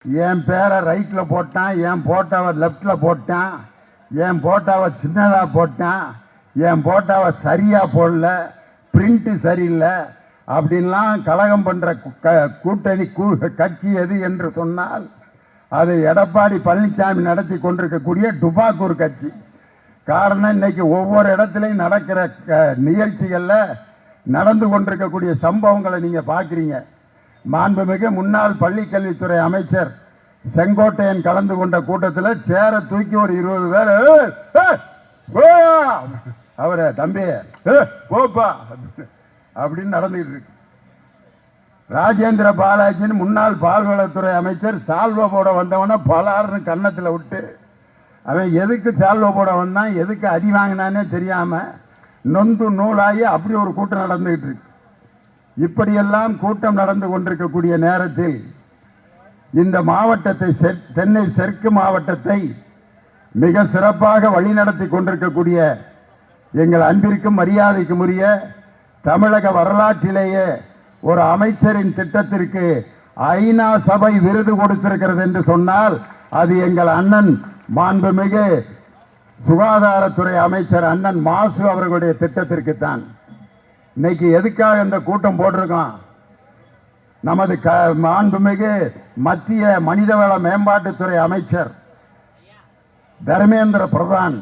என் பேரை ரைட்டில் போட்டான், என் போட்டாவை லெஃப்டில் போட்டான், என் போட்டாவை சின்னதாக போட்டான், என் போட்டாவை சரியாக போடல, பிரிண்ட்டு சரியில்லை அப்படின்லாம் கலகம் பண்ணுற கூட்டணி கட்சி எது என்று சொன்னால் அது எடப்பாடி பழனிசாமி நடத்தி கொண்டிருக்கக்கூடிய டுபாக்கூர் கட்சி. காரணம், இன்னைக்கு ஒவ்வொரு இடத்துலையும் நடக்கிற நிகழ்ச்சிகளில் நடந்து கொண்டிருக்கக்கூடிய சம்பவங்களை நீங்கள் பார்க்குறீங்க. மாண்புமிகு முன்னாள் பள்ளிக்கல்வித்துறை அமைச்சர் செங்கோட்டையன் கலந்து கொண்ட கூட்டத்தில் சேர தூக்கி ஒரு 20 பேர் அவரை தம்பி போப்பா அப்படின்னு நடந்துகிட்டு இருக்கு. ராஜேந்திர பாலாஜின்னு முன்னாள் பால்வளத்துறை அமைச்சர் சால்வ போட வந்தவன பலாருன்னு கன்னத்தில் விட்டு அவன் எதுக்கு சால்வ போட வந்தான், எதுக்கு அடி வாங்கினானே தெரியாம நொந்து நூலாகி அப்படி ஒரு கூட்டம் நடந்துகிட்டு இருக்கு. இப்படியெல்லாம் கூட்டம் நடந்து கொண்டிருக்கக்கூடிய நேரத்தில் இந்த மாவட்டத்தை, தென்னை தெற்கு மாவட்டத்தை மிக சிறப்பாக வழிநடத்தி கொண்டிருக்கக்கூடிய எங்கள் அன்பிற்கும் மரியாதைக்கும் உரிய தமிழக வரலாற்றிலேயே ஒரு அமைச்சரின் திட்டத்திற்கு ஐநா சபை விருது கொடுத்திருக்கிறது என்று சொன்னால் அது எங்கள் அண்ணன் மாண்புமிகு சுகாதாரத்துறை அமைச்சர் அண்ணன் மாசு அவர்களுடைய திட்டத்திற்கு தான். இன்னைக்கு எதுக்காக இந்த கூட்டம் போட்டிருக்கோம்? நமது மாண்புமிகு மத்திய மனிதவள மேம்பாட்டுத்துறை அமைச்சர் தர்மேந்திர பிரதான்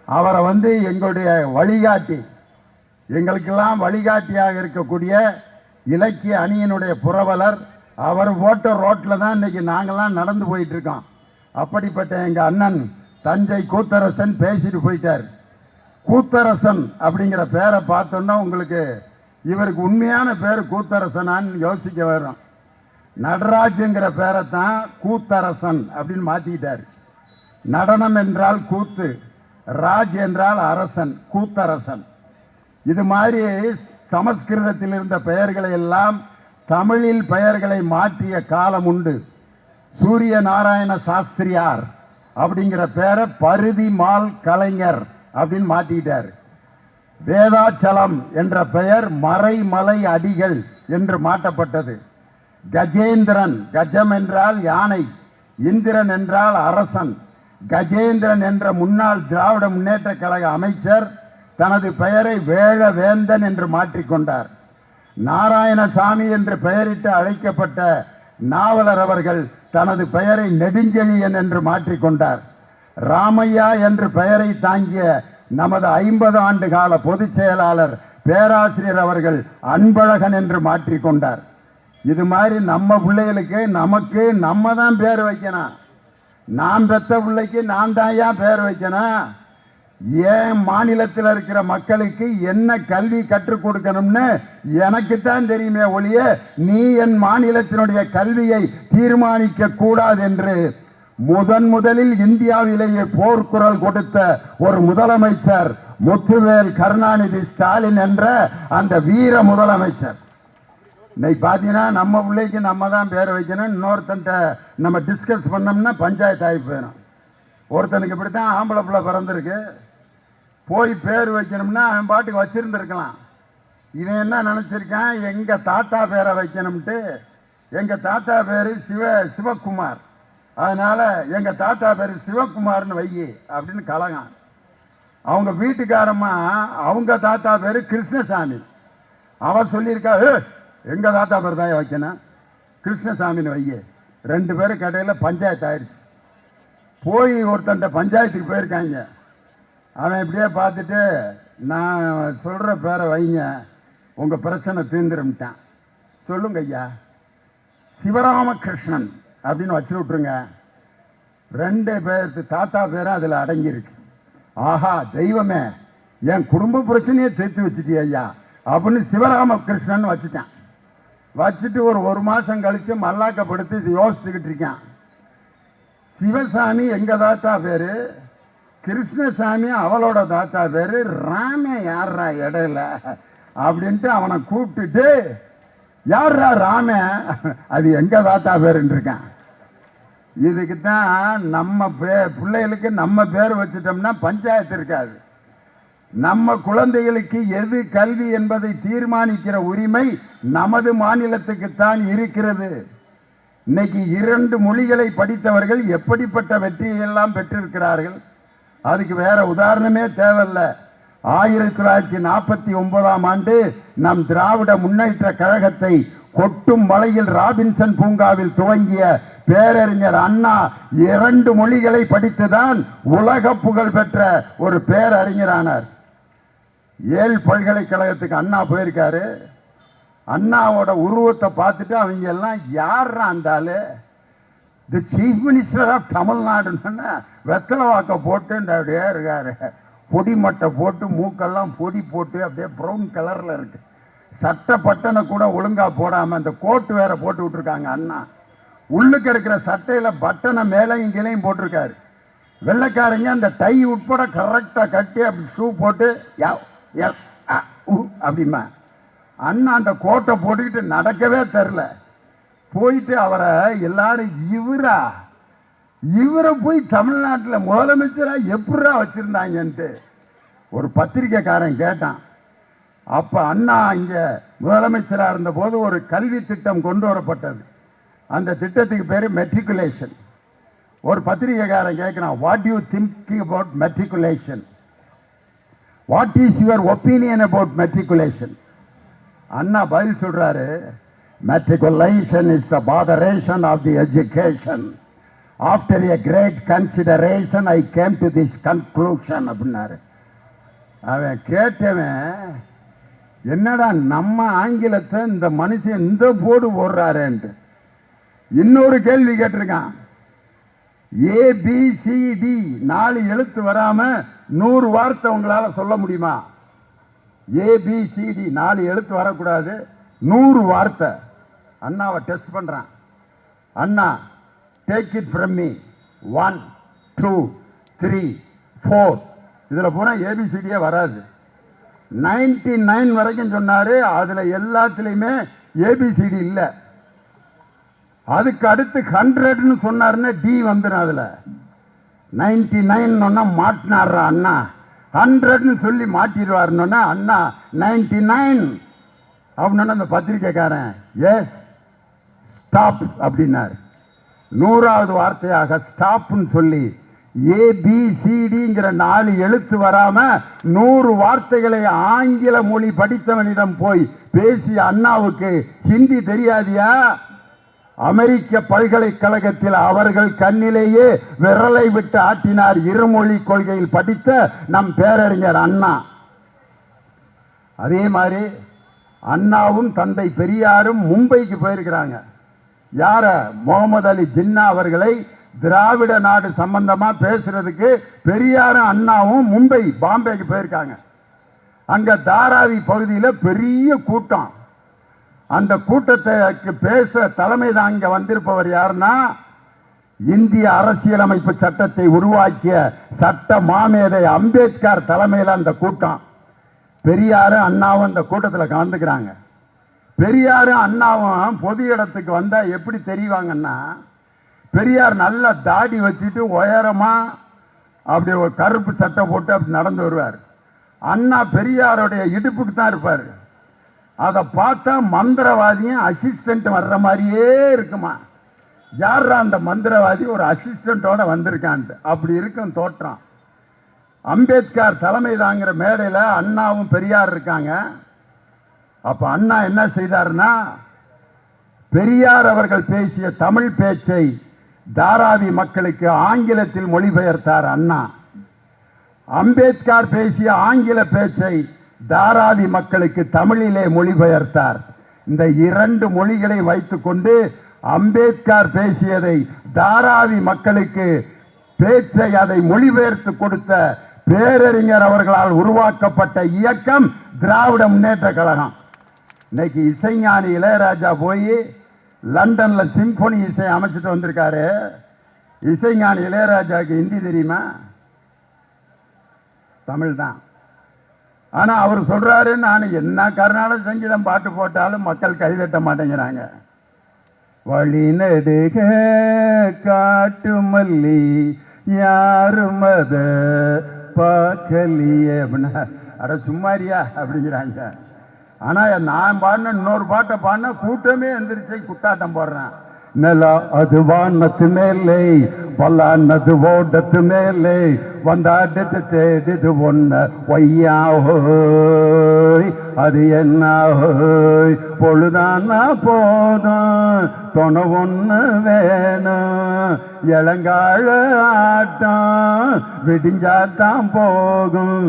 அவரை எங்களுடைய வழிகாட்டி, எங்களுக்கெல்லாம் வழிகாட்டியாக இருக்கக்கூடிய இலக்கிய அணியினுடைய புரவலர், அவர் போட்ட ரோட்டில் தான் இன்னைக்கு நாங்கள்லாம் நடந்து போயிட்டு இருக்கோம். அப்படிப்பட்ட எங்கள் அண்ணன் தஞ்சை கூத்தரசன் பேசிட்டு போயிட்டார். கூத்தரசன் அப்படிங்கிற பேரை பார்த்தோன்னா உங்களுக்கு இவருக்கு உண்மையான பேர் கூத்தரசனான்னு யோசிக்க வரும். நடராஜுங்கிற பேரை தான் கூத்தரசன் அப்படின்னு மாற்றிக்கிட்டார். நடனம் என்றால் கூத்து, ராஜ் என்றால் அரசன், கூத்தரசன். இது மாதிரி சமஸ்கிருதத்தில் இருந்த பெயர்களை எல்லாம் தமிழில் பெயர்களை மாற்றிய காலம் உண்டு. சூரிய நாராயண சாஸ்திரியார் அப்படிங்கிற பேரை பருதி மால் கலைஞர் அப்படின்னு மாற்றிக்கிட்டார். வேதாச்சலம் என்ற பெயர் மறைமலை அடிகள் என்று மாற்றப்பட்டது. கஜேந்திரன், கஜம் என்றால் யானை, இந்திரன் என்றால் அரசன். கஜேந்திரன் என்ற முன்னாள் திராவிட முன்னேற்ற கழக அமைச்சர் தனது பெயரை வேழவேந்தன் என்று மாற்றிக்கொண்டார். நாராயணசாமி என்று பெயரிட்டு அழைக்கப்பட்ட நாவலர் அவர்கள் தனது பெயரை நெடுஞ்செழியன் என்று மாற்றிக்கொண்டார். ராமையா என்று பெயரை தாங்கிய நமது 50 ஆண்டு கால பொதுச் செயலாளர் பேராசிரியர் அவர்கள் அன்பழகன் என்று மாற்றிக்கொண்டார். இது மாதிரி நம்ம பிள்ளைகளுக்கு நமக்கு நம்ம தான் பேர் வைக்கணும். நான் பெற்ற பிள்ளைக்கு நான் தாயா பேர் வைக்கணும். ஏன் மாநிலத்தில் இருக்கிற மக்களுக்கு என்ன கல்வி கற்றுக் கொடுக்கணும்னு எனக்கு தான் தெரியுமே ஒழிய நீ என் மாநிலத்தினுடைய கல்வியை தீர்மானிக்க கூடாது என்று முதலில் இந்தியாவிலேயே போர்க்குரல் கொடுத்த ஒரு முதலமைச்சர் முத்துவேல் கருணாநிதி ஸ்டாலின் என்ற அந்த வீர முதலமைச்சர். இன்னைக்கு பார்த்தீங்கன்னா நம்ம பிள்ளைக்கு நம்ம தான் பேர் வைக்கணும். இன்னொருத்தன்ட்ட நம்ம டிஸ்கஸ் பண்ணோம்னா பஞ்சாயத்து ஆகி போயிடும். ஒருத்தனுக்கு இப்படித்தான் ஆம்பளை பிள்ளை பிறந்திருக்கு, போய் பேர் வைக்கணும்னா அவன் பாட்டுக்கு வச்சிருந்துருக்கலாம். இவன் என்ன நினச்சிருக்கான், எங்கள் தாத்தா பேரை வைக்கணும்ட்டு. எங்கள் தாத்தா பேர் சிவகுமார், அதனால எங்கள் தாத்தா பேர் சிவகுமார்னு வை அப்படின்னு கலகான். அவங்க வீட்டுக்காரம்மா அவங்க தாத்தா பேர் கிருஷ்ணசாமி. அவன் சொல்லியிருக்கா, எங்கள் தாத்தா பேர் தான் வைக்கணும், கிருஷ்ணசாமின்னு வை. 2 பேரும் கடையில் பஞ்சாயத்து ஆயிடுச்சு. போய் ஒருத்தன்ட்ட பஞ்சாயத்துக்கு போயிருக்காங்க. அவன் இப்படியே பார்த்துட்டு, நான் சொல்கிற பேரை வைங்க, உங்கள் பிரச்சனை தீர்ந்துருட்டான். சொல்லுங்க ஐயா, சிவராமகிருஷ்ணன் அப்படின்னு வச்சு விட்ருங்க. 2 பேருக்கு தாத்தா பேரும் அதில் அடங்கியிருக்கு. ஆஹா தெய்வமே, என் குடும்ப பிரச்சனையே தீர்த்து வச்சுட்டியா ஐயா அப்படின்னு சிவராமகிருஷ்ணன் வச்சுட்டான். வச்சுட்டு ஒரு மாதம் கழித்து மல்லாக்கப்படுத்தி யோசிச்சுக்கிட்டு இருக்கான். சிவசாமி எங்கள் தாத்தா பேர், கிருஷ்ணசாமி அவளோட தாத்தா பேர், ராமே யார்ரா இடையில அப்படின்ட்டு அவனை கூப்பிட்டுட்டு, யார்ரா ராம, அது எங்க தாத்தா பேருன்னு இருக்கான். இதுக்கு தான் நம்ம பிள்ளைகளுக்கு நம்ம பேர் வச்சுட்டோம்னா பஞ்சாயத்து இருக்காது. நம்ம குழந்தைகளுக்கு எது கல்வி என்பதை தீர்மானிக்கிற உரிமை நமது மாநிலத்துக்குத்தான் இருக்கிறது. இன்னைக்கு 2 மொழிகளை படித்தவர்கள் எப்படிப்பட்ட வெற்றியை எல்லாம் பெற்றிருக்கிறார்கள். அதுக்கு வேற உதாரணமே தேவையில்ல. 1949ஆம் ஆண்டு நம் திராவிட முன்னேற்ற கழகத்தை கொட்டும் மலையில் ராபின்சன் பூங்காவில் துவங்கிய பேரறிஞர் அண்ணா 2 மொழிகளை படித்துதான் உலக புகழ் பெற்ற ஒரு பேரறிஞரானார். ஏல் பல்கலைக்கழகத்துக்கு அண்ணா போயிருக்காரு. அண்ணாவோட உருவத்தை பார்த்துட்டு அவங்க எல்லாம் யாரா இருந்தாலும் தி சீஃப் மினிஸ்டர் ஆஃப் தமிழ்நாடுன்னு வெத்தலை வாக்க போட்டு அப்படியே இருக்காரு. பொடி மட்டை போட்டு மூக்கெல்லாம் பொடி போட்டு அப்படியே ப்ரௌன் கலர்ல இருக்கு. சட்டை பட்டனை கூட ஒழுங்கா போடாம அந்த கோட்டு வேற போட்டு விட்டுருக்காங்க. அண்ணா உள்ளுக்கு இருக்கிற சட்டையில பட்டனை மேலே இங்கேயும் போட்டிருக்காரு. வெள்ளைக்காரங்க அந்த டை உட்பட கரெக்டா கட்டி அப்படி ஷூ போட்டு எஸ் அப்படிமா. அண்ணா அந்த கோட்டை போட்டுக்கிட்டு நடக்கவே தெரில. போயிட்டு அவரை எல்லாரும் இவரை போய் தமிழ்நாட்டில் முதலமைச்சரா எப்படா வச்சிருந்தாங்கன்ட்டு ஒரு பத்திரிக்கைக்காரன் கேட்டான். அப்ப அண்ணா இங்க முதலமைச்சராக இருந்த போது ஒரு கல்வி திட்டம் கொண்டு வரப்பட்டது. அந்த திட்டத்துக்கு பேரு மெட்ரிகுலேஷன். ஒரு பத்திரிகைக்காரன் கேட்கிறான், what you thinking about matriculation, what is your opinion about matriculation? அண்ணா பதில் சொல்றாரு, matriculation is the botheration of the education. After a great consideration I came to this conclusion அப்படின்னாரு. அவன் கேட்டவன், என்னடா நம்ம ஆங்கிலத்தை இந்த மனுஷன் இந்த போர்டு போடுறாருன்ட்டு இன்னொரு கேள்வி கேட்டிருக்கான். ஏபிசிடி 4 எழுத்து வராம 100 வார்த்தை உங்களால சொல்ல முடியுமா? ஏபிசிடி 4 எழுத்து வரக்கூடாது, 100 வார்த்தை. அண்ணாவை டெஸ்ட் பண்றான். அண்ணா, டேக் இட் ஃப்ரம் மீ, 1 2 3 4. இதுல போனா ஏபிசிடியே வராது. 99 வரைக்கும் சொன்னாரு. அதுல எல்லாத்துலயுமே ஏபிசிடி இல்ல. அதுக்கு அடுத்து 100ன்னு சொன்னாருன்னா டி வந்துடும். அதுல 99 மாட்டினார் அண்ணா. 100ன்னு சொல்லி மாட்டிடுவாருன்னா அண்ணா 99 அப்படின்னு அந்த பத்திரிக்கைக்காரன் எஸ் ஸ்டாப் அப்படின்னாரு. 100வது வார்த்தையாக ஸ்டாப்னு சொல்லி ஏபிசிடிங்கிற 4 எழுத்து வராம 100 வார்த்தைகளை ஆங்கில மொழி படித்தவனிடம் போய் பேசிய அண்ணாவுக்கு ஹிந்தி தெரியாதியா? அமெரிக்க பல்கலைக்கழகத்தில் அவர்கள் கண்ணிலேயே விரலை விட்டு ஆட்டினார் இருமொழி கொள்கையில் படித்த நம் பேரறிஞர் அண்ணா. அதே மாதிரி அண்ணாவும் தந்தை பெரியாரும் மும்பைக்கு போயிருக்கிறாங்க. யார? முகமது அலி ஜின்னா அவர்களை திராவிட நாடு சம்பந்தமா பேசுறதுக்கு பெரியாரும் அண்ணாவும் மும்பை பாம்பேக்கு போயிருக்காங்க. அங்க தாராவி பகுதியில் பெரிய கூட்டம். அந்த கூட்டத்துக்கு பேச தலைமை தாங்க வந்திருப்பவர் யாருன்னா, இந்திய அரசியலமைப்பு சட்டத்தை உருவாக்கிய சட்ட மாமேதை அம்பேத்கர் தலைமையில் அந்த கூட்டம். பெரியாரும் அண்ணாவும் அந்த கூட்டத்தில் கலந்துக்கிறாங்க. பெரியாரும் அண்ணாவும் பொது இடத்துக்கு வந்தா எப்படி தெரிவாங்கன்னா, பெரியார் நல்ல தாடி வச்சுட்டு உயரமா அப்படி ஒரு கருப்பு சட்டை போட்டு அப்படி நடந்து வருவார். அண்ணா பெரியாருடைய இடுப்புக்கு தான் இருப்பார். அதை பார்த்தா மந்திரவாதியும் அசிஸ்டன்ட் வர்ற மாதிரியே இருக்குமா. யாரா அந்த மந்திரவாதி ஒரு அசிஸ்டன்டோட வந்திருக்கான்ட்டு அப்படி இருக்கும் தோற்றம். அம்பேத்கர் தலைமை தாங்கிற மேடையில் அண்ணாவும் பெரியார் இருக்காங்க. அப்ப அண்ணா என்ன செய்தார்னா, பெரியார் அவர்கள் பேசிய தமிழ் பேச்சை தாராவி மக்களுக்கு ஆங்கிலத்தில் மொழிபெயர்த்தார் அண்ணா. அம்பேத்கர் பேசிய ஆங்கில பேச்சை தாராவி மக்களுக்கு தமிழிலே மொழிபெயர்த்தார். இந்த 2 மொழிகளை வைத்துக்கொண்டு அம்பேத்கர் பேசியதை தாராவி மக்களுக்கு பேச்சை அதை மொழிபெயர்த்து கொடுத்த பேரறிஞர் அவர்களால் உருவாக்கப்பட்ட இயக்கம் திராவிட முன்னேற்ற கழகம். இன்னைக்கு இசைஞானி இளையராஜா போய் லண்டன்ல சிம்பொனி இசை அமைச்சிட்டு வந்திருக்காரு. இசைஞானி இளையராஜாவுக்கு ஹிந்தி தெரியுமா? தமிழ் தான். ஆனா அவர் சொல்றாரு, நான் என்ன கர்நாடக சங்கீதம் பாட்டு போட்டாலும் மக்கள் கைதட்ட மாட்டேங்கிறாங்க. வழி நெடுக காட்டு மல்லி யாரும் அத பார்க்கலியே அப்படின்னா, அட சும்மாரியா அப்படிங்கிறாங்க. ஆனா நான் பாடின இன்னொரு பாட்டை பாடினா கூட்டமே எந்திரிச்சு குத்தாட்டம் போடுறேன். ನೆಲ ಅದು ವಾನತ್ತು ಮೇಲೆ பல்லானது ஓடத்து மேலே வந்தாடுத்து தேடிது ஒன்ன ஒய்யா ஹோய் அது என்ன ஹோய் பொழுதானா போதும் தொண ஒன்று வேணும் இளங்காழ ஆட்டம் விடிஞ்சாத்தான் போகும்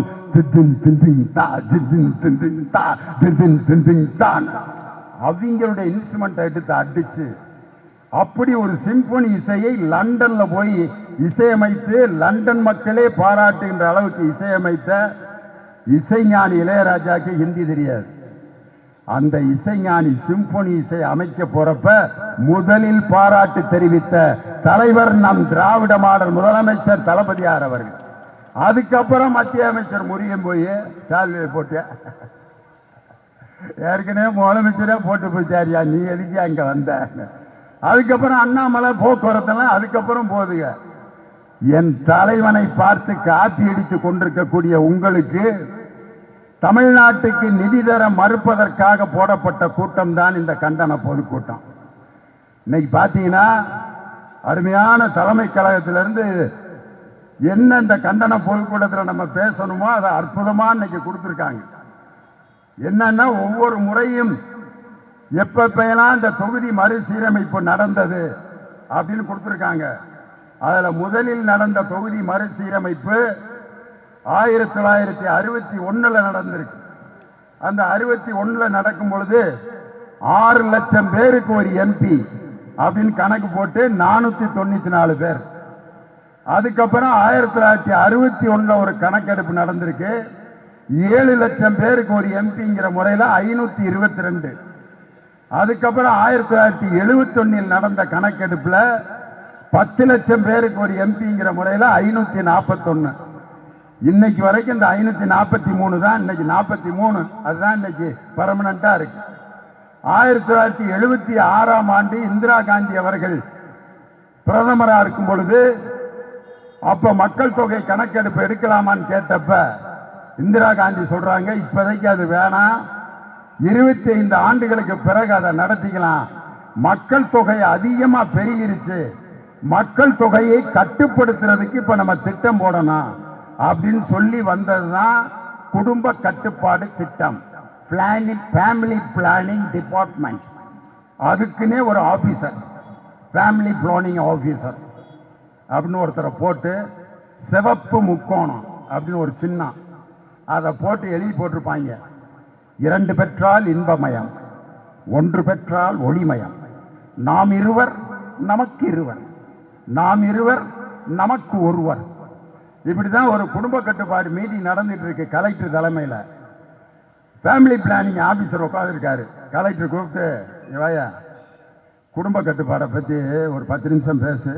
அவங்களுடைய இன்ஸ்ட்ருமெண்ட் எடுத்து அடிச்சு அப்படி ஒரு சிம்பொனி இசையை லண்டன்ல போய் இசையமைத்து லண்டன் மக்களே பாராட்டுகின்ற அளவுக்கு இசையமைத்த இசைஞானி இளையராஜாக்கு ஹிந்தி தெரியாது. அந்த இசைஞானி சிம்பொனி இசை அமைக்க போறப்ப முதலில் பாராட்டு தெரிவித்த தலைவர் நம் திராவிட மாடல் முதலமைச்சர் தளபதியார் அவர்கள். அதுக்கப்புறம் மத்திய அமைச்சர் முருகன் போய் சால்வையை போட்டு ஏற்கனவே முதலமைச்சரே போட்டு போயிட்டாரியா, நீ எதுக்கு அங்க வந்த? அதுக்கப்புறம் அண்ணாமலை போக்குவரத்தெல்லாம் அதுக்கப்புறம் போதுங்க. என் தலைவனை பார்த்து காப்பி அடித்து கொண்டிருக்கக்கூடிய உங்களுக்கு தமிழ்நாட்டுக்கு நிதி தர மறுப்பதற்காக போடப்பட்ட கூட்டம் தான் இந்த கண்டன பொதுக்கூட்டம். இன்னைக்கு பார்த்தீங்கன்னா அருமையான தலைமை கழகத்திலிருந்து என்ன இந்த கண்டன பொதுக்கூட்டத்தில் நம்ம பேசணுமோ அதை அற்புதமா இன்னைக்கு கொடுத்துருக்காங்க. என்னன்னா ஒவ்வொரு முறையும் எப்பெல்லாம் இந்த தொகுதி மறுசீரமைப்பு நடந்தது அப்படின்னு கொடுத்துருக்காங்க. அதுல முதலில் நடந்த தொகுதி மறுசீரமைப்பு 1961 நடந்திருக்கு. அந்த 61 நடக்கும் பொழுது 6 லட்சம் பேருக்கு ஒரு எம்பி அப்படின்னு கணக்கு போட்டு 494 பேர். அதுக்கப்புறம் 1961 ஒரு கணக்கெடுப்பு நடந்திருக்கு. 7 லட்சம் பேருக்கு ஒரு எம்பிங்கிற முறையில் 522. அதுக்கப்புறம் 1971 நடந்த கணக்கெடுப்புல 10 லட்சம் பேருக்கு ஒரு எம்பிங்கிற முறையில் 541. இன்னைக்கு வரைக்கும் இந்த 543 தான் இன்னைக்கு 43. அதுதான் இன்னைக்கு பர்மனண்டா இருக்கு. 1976 ஆண்டு இந்திரா காந்தி அவர்கள் பிரதமராக இருக்கும் பொழுது அப்ப மக்கள் தொகை கணக்கெடுப்பு எடுக்கலாமான்னு கேட்டப்ப இந்திரா காந்தி சொல்றாங்க, இப்போதைக்கு அது வேணாம், 25 ஆண்டுகளுக்கு பிறகு அதை நடத்திக்கலாம். மக்கள் தொகை அதிகமா பெருகிருச்சு, மக்கள் தொகையை கட்டுப்படுத்துறதுக்கு இப்ப நம்ம திட்டம் போடணும் அப்படின்னு சொல்லி வந்ததுதான் குடும்ப கட்டுப்பாடு திட்டம், ஃபேமிலி பிளானிங் டிபார்ட்மெண்ட். அதுக்குன்னே ஒரு ஆபீசர், ஃபேமிலி பிளானிங் ஆபீசர் அப்படின்னு ஒருத்தரை போட்டு சிவப்பு முக்கோணம் அப்படின்னு ஒரு சின்னம் அதை போட்டு எழுதி போட்டிருப்பாங்க. 2 பெற்றால் இன்பமயம், 1 பெற்றால் ஒளிமயம், நாம் இருவர் நமக்கு இருவர், நாம் இருவர் நமக்கு ஒருவர். இப்படிதான் ஒரு குடும்ப கட்டுப்பாடு மீட்டிங் நடந்துட்டு இருக்கு கலெக்டர் தலைமையில். ஃபேமிலி பிளானிங் ஆபீசர் உட்காந்துருக்காரு. கலெக்டர் கூப்பிட்டு, வாயா குடும்ப கட்டுப்பாடை பற்றி ஒரு 10 நிமிஷம் பேசு.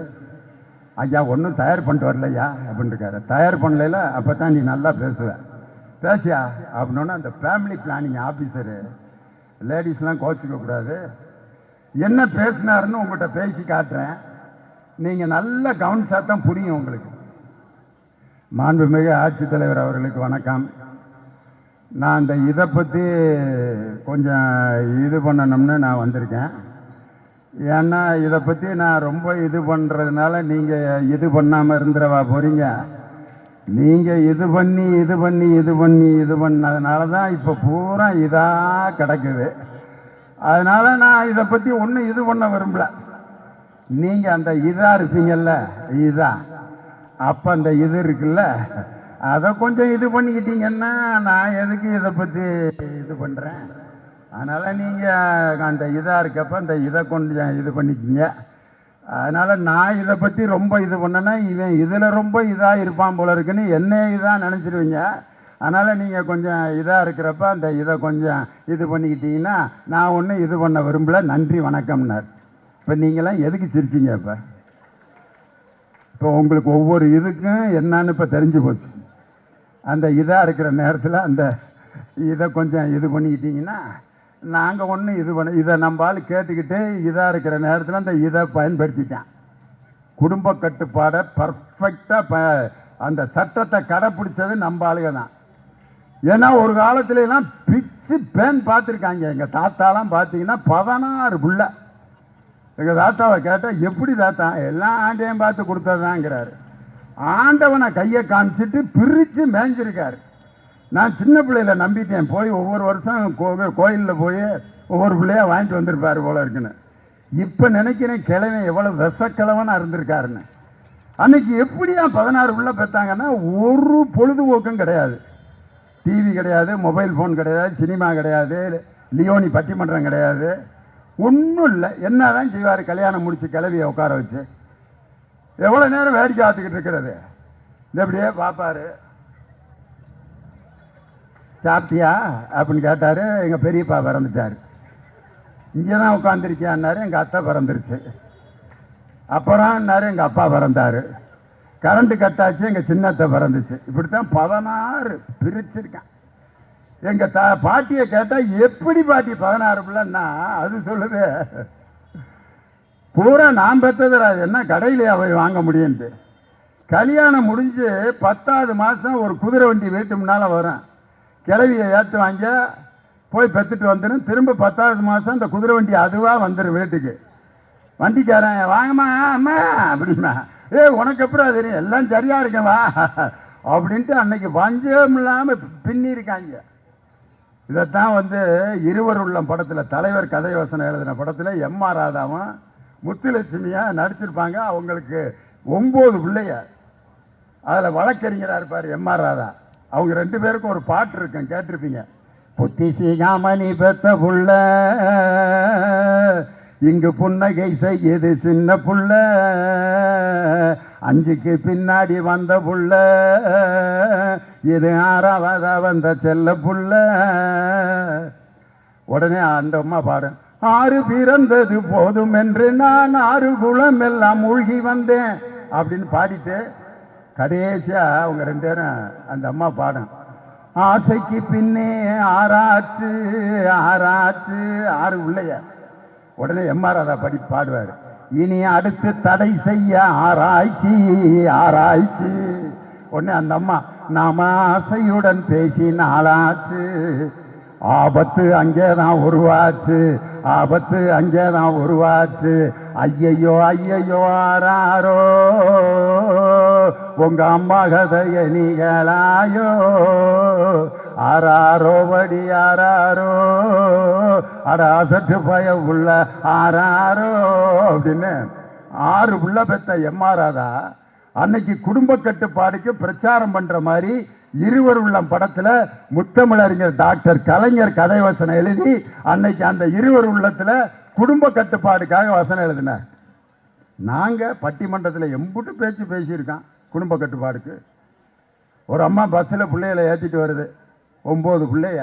ஐயா ஒன்றும் தயார் பண்ணிட்டு வரலையா அப்படின்னு இருக்காரு. தயார் பண்ணல, அப்போ தான் நீ நல்லா பேசுவ, பேசியா அப்படின்னா அந்த ஃபேமிலி பிளானிங் ஆபீசரு, லேடிஸ்லாம் கோச்சிக்க கூடாது, என்ன பேசினாருன்னு உங்கள்கிட்ட பேசி காட்டுறேன், நீங்க நல்ல கவனிச்சா தான் புரியும் உங்களுக்கு. மாண்புமிகு ஆட்சித்தலைவர் அவர்களுக்கு வணக்கம். நான் இந்த இதை பற்றி கொஞ்சம் இது பண்ணணும்னு நான் வந்திருக்கேன். ஏன்னா இதை பற்றி நான் ரொம்ப இது பண்ணுறதுனால நீங்கள் இது பண்ணாமல் இருந்துடவா போகிறீங்க. நீங்கள் இது பண்ணதுனால தான் இப்போ பூரா இதாக கிடக்குது. அதனால் நான் இதை பற்றி ஒன்றும் இது பண்ண விரும்பல. நீங்கள் அந்த இதாக இருப்பீங்கல்ல, இதா அப்போ அந்த இது இருக்குல்ல, அதை கொஞ்சம் இது பண்ணிக்கிட்டீங்கன்னா நான் எதுக்கு இதை பற்றி இது பண்ணுறேன். அதனால் நீங்கள் அந்த இதாக இருக்கப்போ அந்த இதை கொஞ்சம் இது பண்ணிக்கிங்க. அதனால் நான் இதை பற்றி ரொம்ப இது பண்ணேன்னா இவன் இதில் ரொம்ப இதாக இருப்பான் போல இருக்குன்னு என்ன இதாக நினச்சிருவீங்க. அதனால் நீங்கள் கொஞ்சம் இதாக இருக்கிறப்ப அந்த இதை கொஞ்சம் இது பண்ணிக்கிட்டீங்கன்னா நான் ஒன்றும் இது பண்ண விரும்பல. நன்றி வணக்கம்னார். இப்போ நீங்களாம் எதுக்கு சிரிச்சிங்க? இப்போ உங்களுக்கு ஒவ்வொரு இதுக்கும் என்னன்னு இப்போ தெரிஞ்சு போச்சு. அந்த இதாக இருக்கிற நேரத்தில் அந்த இதை கொஞ்சம் இது பண்ணிக்கிட்டீங்கன்னா நாங்கள் ஒன்றும் இது பண்ண இதை நம்பால் கேட்டுக்கிட்டு இதாக இருக்கிற நேரத்தில் அந்த இதை பயன்படுத்திட்டேன். குடும்ப கட்டுப்பாடை பர்ஃபெக்டாக அந்த சட்டத்தை கடைப்பிடிச்சது நம்ம ஆளுக தான். ஏன்னா ஒரு காலத்துலாம் பிச்சு பேன் பார்த்துருக்காங்க. எங்கள் தாத்தாலாம் பார்த்தீங்கன்னா 16 புள்ள எங்கள் தாத்தாவை கேட்டால் எப்படி தாத்தா எல்லாம் ஆண்டையும் பார்த்து கொடுத்ததாங்கிறாரு. ஆண்டவனை கையை காமிச்சிட்டு பிரித்து மேய்ஞ்சிருக்காரு. நான் சின்ன பிள்ளையில நம்பிட்டேன், போய் ஒவ்வொரு வருஷம் கோயிலில் போய் ஒவ்வொரு பிள்ளையா வாங்கிட்டு வந்திருப்பாரு போல இருக்குன்னு. இப்போ நினைக்கிறேன் கிழமை எவ்வளோ விஷக்கிழவனாக இருந்திருக்காருன்னு. அன்னைக்கு எப்படியா 16 பிள்ளை பெற்றாங்கன்னா ஒரு பொழுதுபோக்கும் கிடையாது, டிவி கிடையாது, மொபைல் ஃபோன் கிடையாது, சினிமா கிடையாது, லியோனி பட்டிமன்றம் கிடையாது, ஒன்றும் இல்லை. என்ன தான் செய்வார்? கல்யாணம் முடித்து கிளவியை உட்கார வச்சு எவ்வளோ நேரம் வேடிக்கை பார்த்துக்கிட்டு இருக்கிறது. இந்த இப்படியே பார்ப்பாரு. சாப்பிட்டியா அப்படின்னு கேட்டார். எங்கள் பெரியப்பா பிறந்துட்டார். இங்கே தான் உட்காந்துருக்கியான்னாரு. எங்கள் அத்தை பிறந்துருச்சு. அப்புறம்னாரு எங்கள் அப்பா பிறந்தார். கரண்ட்டு கட்டாச்சு. எங்கள் சின்னத்தை பிறந்துச்சு. இப்படித்தான் 16 பிரிச்சிருக்கேன். எங்கள் பாட்டியை கேட்டால் எப்படி பாட்டி 16 பிள்ளைன்னா அது சொல்லுது பூரா நான் பெற்றதுரா, என்ன கடையிலேயே அவை வாங்க முடியும்ட்டு. கல்யாணம் முடிஞ்சு 10வது மாதம் ஒரு குதிரை வண்டி வீட்டு முன்னால் வரும். கிளவியை ஏற்று வாங்க போய் பெற்றுட்டு வந்துடும். திரும்ப 10வது மாதம் இந்த குதிரை வண்டி அதுவாக வந்துடும் வீட்டுக்கு. வண்டிக்காரன் வாங்கம்மா அம்மா அப்படின்னா, உனக்கு எப்பறம் தெரியும், எல்லாம் சரியாக இருக்கேன் வா அப்படின்ட்டு அன்னைக்கு பஞ்சம் இல்லாமல் பின்னிருக்காங்க. இதைத்தான் இருவர் உள்ளம் படத்தில் தலைவர் கதை வசனம் எழுதின படத்தில் எம்.ஆர். ராதாவும் முத்துலட்சுமியா நடிச்சிருப்பாங்க. அவங்களுக்கு 9 பிள்ளைய. அதில் வழக்கறிஞராக இருப்பார் எம்.ஆர். ராதா. அவங்க 2 பேருக்கும் ஒரு பாட்டு இருக்கும், கேட்டிருப்பீங்க. புத்தி சீகாமணி பெத்த புள்ள இங்கு புன்னகை செய்யுது சின்ன புள்ள, 5க்கு பின்னாடி வந்த புள்ள இது 6வதா வந்த செல்ல புள்ள. உடனே அந்த அம்மா பாடு, 6 பிறந்தது போதும் என்று நான் 6 குளம் எல்லாம் மூழ்கி வந்தேன் அப்படின்னு பாடிட்டு கடைசியா அவங்க 2 பேரும் அந்த அம்மா பாடும், ஆசைக்கு பின்னே ஆராய்ச்சி ஆராய்ச்சி 6 உள்ளைய. உடனே எம்.ஆர். ராதா பாடுவார், இனி அடுத்து தடை செய்ய ஆராய்ச்சி ஆராய்ச்சி. உடனே அந்த அம்மா, நாம ஆசையுடன் பேசி நாளாச்சு, ஆபத்து அங்கேதான் உருவாச்சு, ஆபத்து அங்கேதான் உருவாச்சு, ஐயையோ ஐயையோ ஆராரோ உங்க அம்மா கதைய நீங்களாயோ, ஆராரோ படி ஆராரோ அட அசட்டு பய உள்ள ஆராரோ அப்படின்னு 6 புள்ள பெற்ற எம்.ஆர். ராதா அன்னைக்கு குடும்ப கட்டுப்பாடுக்கு பிரச்சாரம் பண்ற மாதிரி இருவர் உள்ளம் படத்துல முத்தமிழறிஞர் டாக்டர் கலைஞர் கதை வசனம் எழுதி அன்னைக்கு அந்த இருவர் உள்ளத்துல குடும்ப கட்டுப்பாடுக்காக வசனம் எழுதினார். நாங்க பட்டிமன்றத்தில் எம்புட்டு பேச்சு பேசியிருக்கோம் குடும்ப கட்டுப்பாடுக்கு. ஒரு அம்மா பஸ்ஸில் பிள்ளைகளை ஏற்றிட்டு வருது, 9 பிள்ளைய.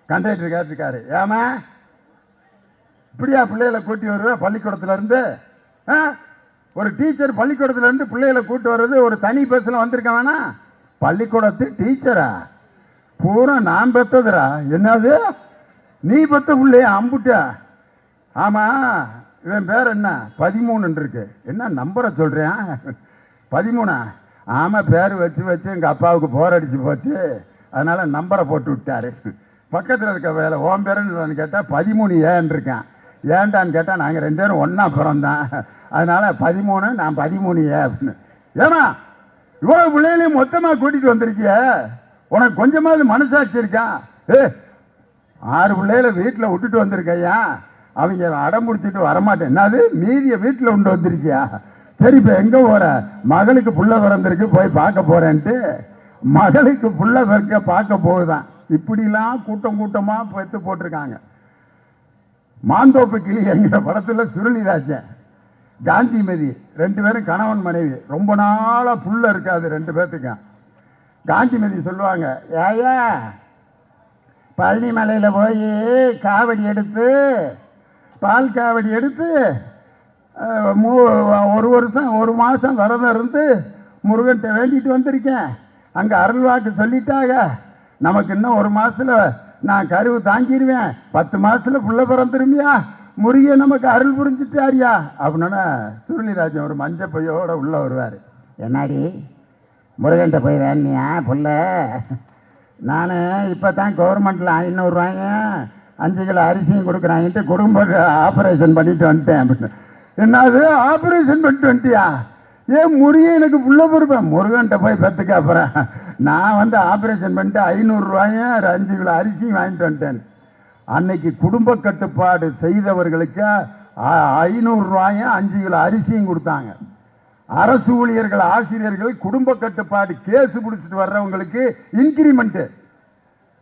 கண்டக்டர் கேட்டிருக்காரு, ஏமா இப்படியா பிள்ளைகளை கூட்டி வருவேன் பள்ளிக்கூடத்துல இருந்து? ஒரு டீச்சர் பள்ளிக்கூடத்துல இருந்து பிள்ளைகளை கூட்டி வர்றது ஒரு தனி பஸ்ஸில் வந்திருக்க வேணா? பள்ளிக்கூடத்து டீச்சரா? பூரா நான் பெற்றதுரா. என்னது நீ பெற்ற பிள்ளைய அம்புட்டா? ஆமா, இவன் பேர் என்ன 13 இருக்கு. என்ன நம்பரை சொல்றேன்? 13? ஆமா, பேர் வச்சு வச்சு எங்க அப்பாவுக்கு போர் அடிச்சு போச்சு, அதனால நம்பரை போட்டு விட்டாரு. பக்கத்தில் இருக்க வேலை ஓம் பேருன்னு கேட்டா 13 ஏன் இருக்கான். ஏன்டான்னு கேட்டா நாங்க 2 பேரும் ஒன்னா பிறந்தான், அதனால 13 நான் 13 ஏ அப்படின்னு. ஏமா இவ்வளவு பிள்ளைகளையும் மொத்தமா கூட்டிட்டு வந்திருக்கிய, உனக்கு கொஞ்சமாவது மனசாட்சி இருக்கா? 6 பிள்ளைகளை வீட்டில் விட்டுட்டு வந்திருக்கையா, அவங்க அடம் முடிச்சுட்டு வரமாட்டேன், என்னது மீதிய வீட்டில் கொண்டு வந்திருக்கியா? சரி, இப்ப எங்க போற? மகளுக்கு புள்ள பிறந்திருக்கு போய் பார்க்க போறேன்ட்டு மகளுக்கு புள்ள பிறக்க பார்க்க போகுதான். இப்படிலாம் கூட்டம் கூட்டமா பெற்று போட்டிருக்காங்க. மாந்தோப்பு கிளி என்கிற படத்துல சுருளிராஜன் காந்திமதி 2 பேரும் கணவன் மனைவி. ரொம்ப நாளா புள்ள இருக்காது 2 பேர்த்துக்கும். காந்திமதி சொல்லுவாங்க, ஏயா பழனி மலையில போய் காவடி எடுத்து பால் காவடி எடுத்து 1 வருஷம் 1 மாதம் விரதம் இருந்து முருகன்ட்ட வேண்டிட்டு வந்திருக்கேன். அங்கே அருள்வாக்கு சொல்லிட்டாங்க, நமக்கு இன்னும் 1 மாதத்தில் நான் கருவு தாங்கிடுவேன், 10 மாதத்தில் புள்ள பிறந்துருமியா, முருகன் நமக்கு அருள் புரிஞ்சுட்டாரியா அப்படின்னா சுருளிராஜன் ஒரு மஞ்சள் பையோட உள்ள வருவார். என்னாடி முருகன்ட்ட போய் வேணியா புள்ள? நான் இப்போ தான் கவர்மெண்ட்டில் 500 ரூபாயும் 5 கிலோ அரிசியும் கொடுக்குறாங்கன்ட்டு குடும்ப ஆப்ரேஷன் பண்ணிட்டு வந்துட்டேன் அப்படின்னு. என்னது ஆபரேஷன் பண்ணிட்டு வந்துட்டியா? ஏன் முருகனுக்கு புள்ள பொறுப்பேன், முருகன்ட்ட போய் பெற்றுக்க. அப்புறம் நான் வந்து ஆபரேஷன் பண்ணிட்டு 500 ரூபாயும் 5 கிலோ அரிசி வாங்கிட்டு வந்துட்டேன். அன்னைக்கு குடும்ப கட்டுப்பாடு செய்தவர்களுக்கு 500 ரூபாயும் 5 கிலோ அரிசியும் கொடுத்தாங்க. அரசு ஊழியர்கள், ஆசிரியர்கள் குடும்ப கட்டுப்பாடு கேஸ் பிடிச்சிட்டு வர்றவங்களுக்கு இன்கிரிமெண்ட்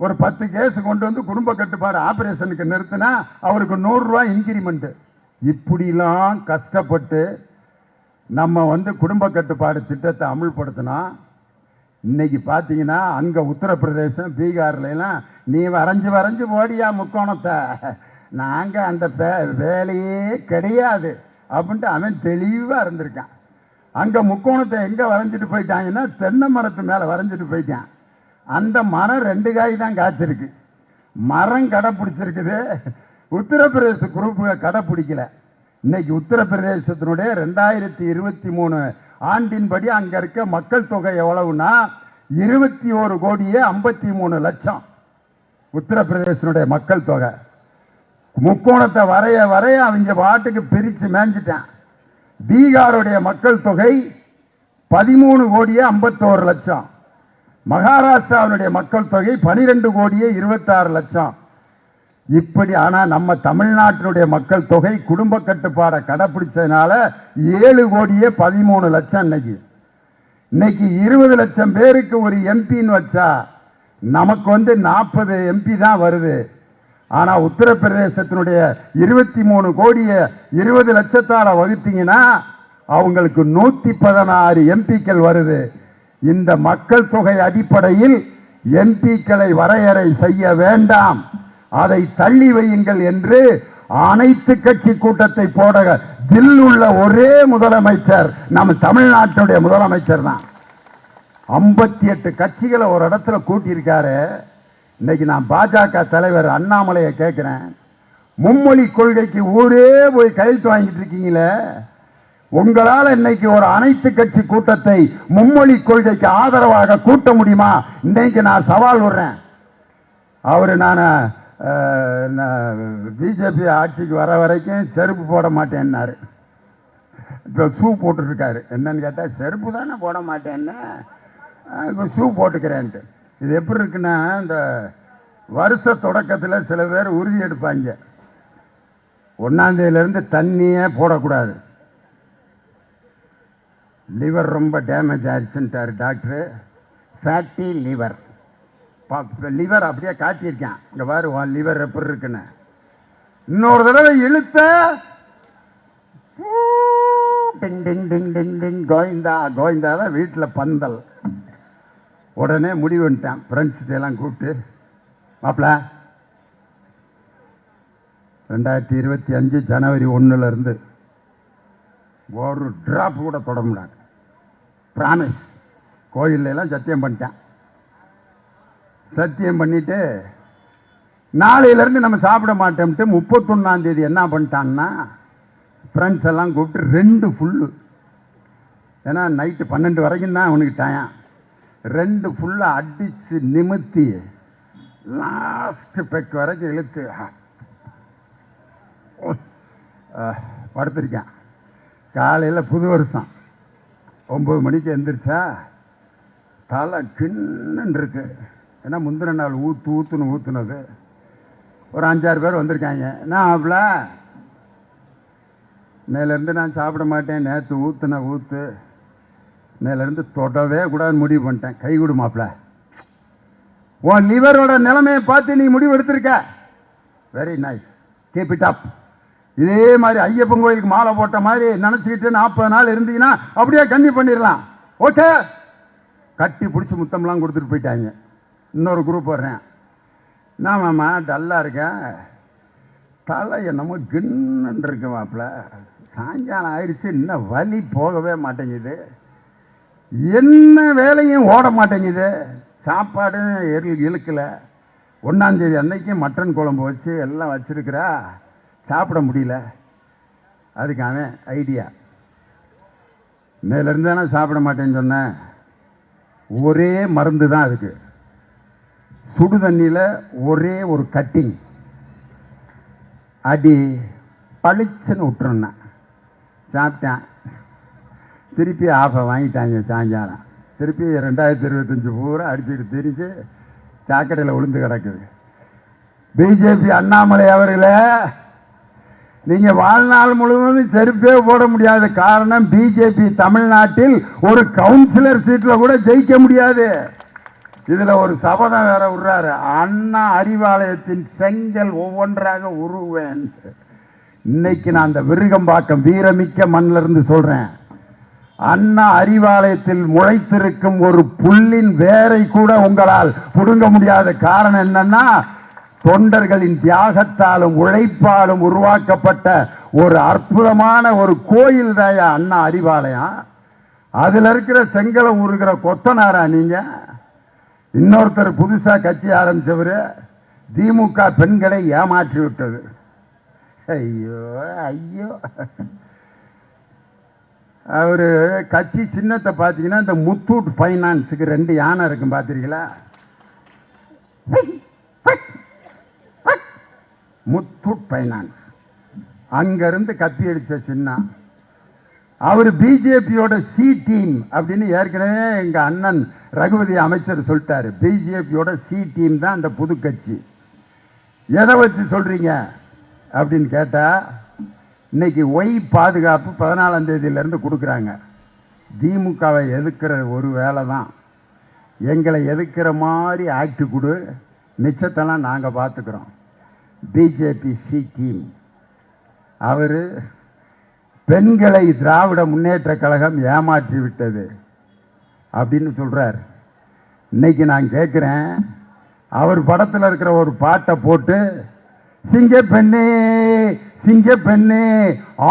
ஒரு 10 கேஸ் கொண்டு வந்து குடும்ப கட்டுப்பாடு ஆபரேஷனுக்கு நிறுத்தினா அவருக்கு 100 ரூபாய் இன்கிரிமெண்ட். இப்படிலாம் கஷ்டப்பட்டு நம்ம வந்து குடும்ப கட்டுப்பாடு திட்டத்தை அமுல்படுத்தினா இன்னைக்கு பார்த்தீங்கன்னா அங்கே உத்தரப்பிரதேசம் பீகார்லாம் நீ வரைஞ்சு போடியா முக்கோணத்தை, நாங்கள் அந்த வேலையே கிடையாது அப்படின்ட்டு அவன் தெளிவாக இருந்திருக்கான். அங்கே முக்கோணத்தை எங்கே வரைஞ்சிட்டு போயிட்டாங்கன்னா தென்னை மரத்து மேலே வரைஞ்சிட்டு போயிட்டான். அந்த மரம் 2 காய் தான் காய்ச்சிருக்கு. மரம் கடைப்பிடிச்சிருக்குது, உத்தரப்பிரதேச குரூப்பு கடைப்பிடிக்கல. இன்னைக்கு உத்தரப்பிரதேசத்தினுடைய 2023 ஆண்டின்படி அங்கே இருக்க மக்கள் தொகை எவ்வளவுனா 21,53,00,000 உத்தரப்பிரதேசனுடைய மக்கள் தொகை. முக்கோணத்தை வரைய அவங்க பாட்டுக்கு பிரித்து மேய்ஞ்சிட்டான். பீகாருடைய மக்கள் தொகை 13,51,00,000. மகாராஷ்டிராவுடைய மக்கள் தொகை 12,26,00,000. இப்படி ஆனால் நம்ம தமிழ்நாட்டினுடைய மக்கள் தொகை குடும்ப கட்டுப்பாடை கடைப்பிடிச்சதுனால 7,13,00,000. இன்னைக்கு 20 லட்சம் பேருக்கு ஒரு எம்பின்னு வச்சா நமக்கு வந்து 40 எம்பி தான் வருது. ஆனால் உத்தரப்பிரதேசத்தினுடைய 23 கோடியை 20 லட்சத்தால வகுத்தீங்கன்னா அவங்களுக்கு 116 எம்பிக்கள் வருது. இந்த மக்கள் தொகை அடிப்படையில் எம்பிக்களை வரையறை செய்ய வேண்டாம், அதை தள்ளி வையுங்கள் என்று அனைத்து கட்சி கூட்டத்தை போட தில் உள்ள ஒரே முதலமைச்சர் நம்ம தமிழ்நாட்டுடைய முதலமைச்சர் தான். 58 கட்சிகளை ஒரு இடத்துல கூட்டியிருக்காரு. இன்னைக்கு நான் பாஜக தலைவர் அண்ணாமலையை கேட்கிறேன், மும்மொழி கொள்கைக்கு ஊரே போய் கையெழுத்து வாங்கிட்டு இருக்கீங்களே, உங்களால் இன்னைக்கு ஒரு அனைத்து கட்சி கூட்டத்தை மும்மொழி கொள்கைக்கு ஆதரவாக கூட்ட முடியுமா? இன்னைக்கு நான் சவால் விடுறேன். அவரு நான் பிஜேபி ஆட்சிக்கு வர வரைக்கும் செருப்பு போட மாட்டேன்னாரு. இப்போ ஷூ போட்டுருக்காரு. என்னன்னு கேட்டால் செருப்பு தானே போட மாட்டேன்னு, இப்போ ஷூ போட்டுக்கிறேன்ட்டு. இது எப்படி இருக்குன்னா, இந்த வருஷ தொடக்கத்தில் சில பேர் உறுதி எடுப்பாங்க, 1ஆம் தேதியிலேருந்து தண்ணியே போடக்கூடாது, லிவர் ரொம்ப டேமேஜ் ஆயிடுச்சுன்ட்டார் டாக்டரு. ஃபேட்டி லிவர், லிவர் அப்படியே காட்டியிருக்கேன், இங்கே பாரு உன் லிவர் எப்படி இருக்குன்னு. இன்னொரு தடவை இழுத்த டிங் டிங் டிங் டிங் டிங் கோவிந்தா கோவிந்தா தான் வீட்டில் பந்தல். உடனே முடிவு பண்ணிட்டேன், ஃப்ரெண்ட்ஸ்கிட்ட கூப்பிட்டு, மாப்பிள்ள 2025 ஜனவரி 1 ஒரு டிராப் கூட தொட முடியாது, ப்ராமிஸ். கோயிலெல்லாம் சத்தியம் பண்ணிட்டேன். சத்தியம் பண்ணிட்டு நாளையிலேருந்து நம்ம சாப்பிட மாட்டோம்ட்டு 31ஆம் தேதி என்ன பண்ணிட்டான்னா ஃப்ரெண்ட்ஸ் எல்லாம் கூப்பிட்டு 2 ஃபுல்லு, ஏன்னா நைட்டு 12 வரைக்கும் தான் அவனுக்கு டைம், 2 ஃபுல்லாக அடித்து நிமித்தி லாஸ்ட் பெக் வரைக்கும் இழுத்து படுத்திருக்கேன். காலையில் புது வருஷம் 9 மணிக்கு எந்திரிச்சா தலை கிண்ணன்னு இருக்கு. ஏன்னா முந்தின நாள் ஊற்றுனது ஒரு 5-6 பேர் வந்திருக்காங்க. நான் அவ்வளோ நேலேருந்து நான் சாப்பிட மாட்டேன், நேற்று ஊற்றுன ஊற்று நேலேருந்து தொடவே கூடாது முடிவு பண்ணிட்டேன். கை கொடு மாப்பிள்ள, உன் லிவரோட நிலைமையை பார்த்து நீ முடிவு எடுத்திருக்க, very nice, keep it up. இதே மாதிரி ஐயப்பன் கோயிலுக்கு மாலை போட்ட மாதிரி நினச்சிக்கிட்டு 40 நாள் இருந்தீங்கன்னா அப்படியே கன்னி பண்ணிடலாம். ஓகே, கட்டி பிடிச்சி முத்தம்லாம் கொடுத்துட்டு போயிட்டாங்க. இன்னொரு குரூப் வர்றேன், நான் மாமா டல்லாக இருக்கேன், தலை என்னமோ கின்னு இருக்கு மாப்பிள்ள, சாயங்காலம் ஆயிடுச்சு, இன்னும் வலி போகவே மாட்டேங்குது, என்ன வேலையும் ஓட மாட்டேங்குது, சாப்பாடு இழுக்கலை, 1ஆம் தேதி அன்னைக்கு மட்டன் குழம்பு வச்சு எல்லாம் வச்சிருக்கிறா, சாப்பிட முடியல. அதுக்கு அவன் ஐடியா, மேலேருந்து தானே சாப்பிட மாட்டேன்னு சொன்னேன், ஒரே மருந்து தான் அதுக்கு, சுடு தண்ணியில் ஒரே ஒரு கட்டிங் அடி பளிச்சுன்னு விட்டுருந்தேன். சாப்பிட்டேன். திருப்பி ஆஃபை வாங்கிட்டாங்க சாயங்காலம். திருப்பி 2025 பூரா அடிச்சுட்டு திரிச்சு சாக்கடையில் விழுந்து கிடக்குது. பிஜேபி அண்ணாமலை அவர்களே, நீங்க வாழ்நாள் முழுவதும் செருப்பே போட முடியாத காரணம் பிஜேபி தமிழ்நாட்டில் ஒரு கவுன்சிலர் சீட்ல கூட ஜெயிக்க முடியாது. இதுல ஒரு சபதம் வேற விடுறாரு, அண்ணா அறிவாலயத்தின் செங்கல் ஒவ்வொன்றாக உருவேன். இன்னைக்கு நான் அந்த விருகம்பாக்கம் வீரமிக்க மண்ணில் இருந்து சொல்றேன், அண்ணா அறிவாலயத்தில் முளைத்திருக்கும் ஒரு புல்லின் வேரை கூட உங்களால் புடுங்க முடியாத காரணம் என்னன்னா, தொண்டர்களின் தியாகத்தாலும் உழைப்பாலும் உருவாக்கப்பட்ட ஒரு அற்புதமான ஒரு கோயில் தான் அண்ணா அறிவாலயம். அதுல இருக்கிற செங்கலை உருகிற கொத்தனாரா நீங்க? இன்னொருத்தர் புதுசா கட்சி ஆரம்பிச்சவரு திமுக பெண்களை ஏமாற்றி விட்டது. ஐயோ ஐயோ, அவரு கட்சி சின்னத்தை பார்த்தீங்கன்னா இந்த முத்தூட் பைனான்ஸுக்கு 2 யானை இருக்கும், பார்த்துருக்கீங்களா? முத்தூட் பைனான்ஸ் அங்கிருந்து கத்தி அடிச்ச சின்னம். அவர் பிஜேபியோட சி டீம் அப்படின்னு ஏற்கனவே எங்க அண்ணன் ரகுபதி அமைச்சர் சொல்லிட்டாரு. பிஜேபியோட சி டீம் தான் அந்த புது கட்சி. எதை வச்சு சொல்றீங்க அப்படின்னு கேட்டா, இன்னைக்கு ஒய் பாதுகாப்பு 14ஆம் தேதியிலிருந்து கொடுக்குறாங்க. திமுகவை எதிர்க்கிற ஒரு வேலை தான், எங்களை எதிர்க்கிற மாதிரி ஆக்ட் கொடு, மிச்சத்தெல்லாம் நாங்கள் பார்த்துக்கிறோம். பிஜேபி சி டீம் அவர் பெண்களை திராவிட முன்னேற்ற கழகம் ஏமாற்றி விட்டது அப்படின்னு சொல்றார். இன்னைக்கு நான் கேட்குறேன், அவர் படத்தில் இருக்கிற ஒரு பாட்டை போட்டு, சிங்கப்பெண்ணே சிங்கப்பெண்ணே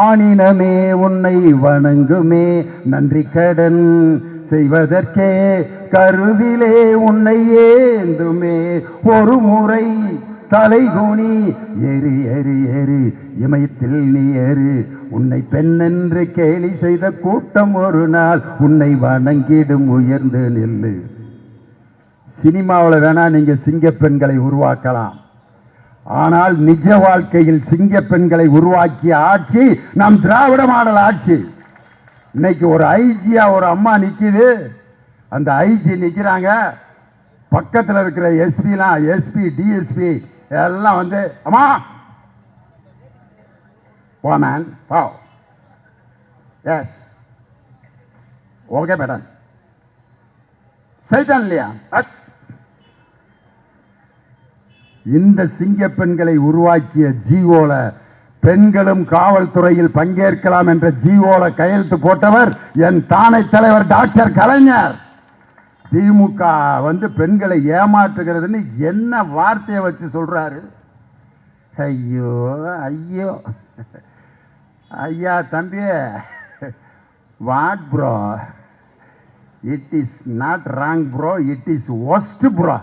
ஆணினமே உன்னை வணங்குமே, நன்றி கடன் செய்வதற்கே கருவிலே உன்னை ஏந்துமே, ஒரு முறை தலைகுனி எரி எரி எரி இமயத்தில் நீ ஏறு, உன்னை பெண்ணென்று கேலி செய்த கூட்டம் ஒரு நாள் உன்னை வணங்கிடும் உயர்ந்து நெல்லு. சினிமாவில் வேணா நீங்க சிங்க பெண்களை உருவாக்கலாம், ஆனால் நிஜ வாழ்க்கையில் சிங்க பெண்களை உருவாக்கிய ஆட்சி நம் திராவிட மாடல் ஆட்சி. இன்னைக்கு ஒரு ஐஜியா ஒரு அம்மா நிக்குது, அந்த ஐஜி நிக்கிறாங்க, பக்கத்தில் இருக்கிற எஸ்பிலாம் எஸ்பி டிஎஸ்பி எல்லாம் வந்து, அம்மா போமேன் போ, எஸ் ஓகே மேடம், சரிதான் இல்லையா? இந்த சிங்க பெண்களை உருவாக்கிய ஜிஓல பெண்களும் காவல்துறையில் பங்கேற்கலாம் என்ற ஜிஓல கையெழுத்து போட்டவர் என் தானை தலைவர் டாக்டர் கலைஞர். திமுக வந்து பெண்களை ஏமாற்றுகிறதுன்னு என்ன வார்த்தையை வச்சு சொல்றாரு? ஐயோ ஐயோ ஐயா தம்பி, what bro, it is not wrong bro, it is worst bro.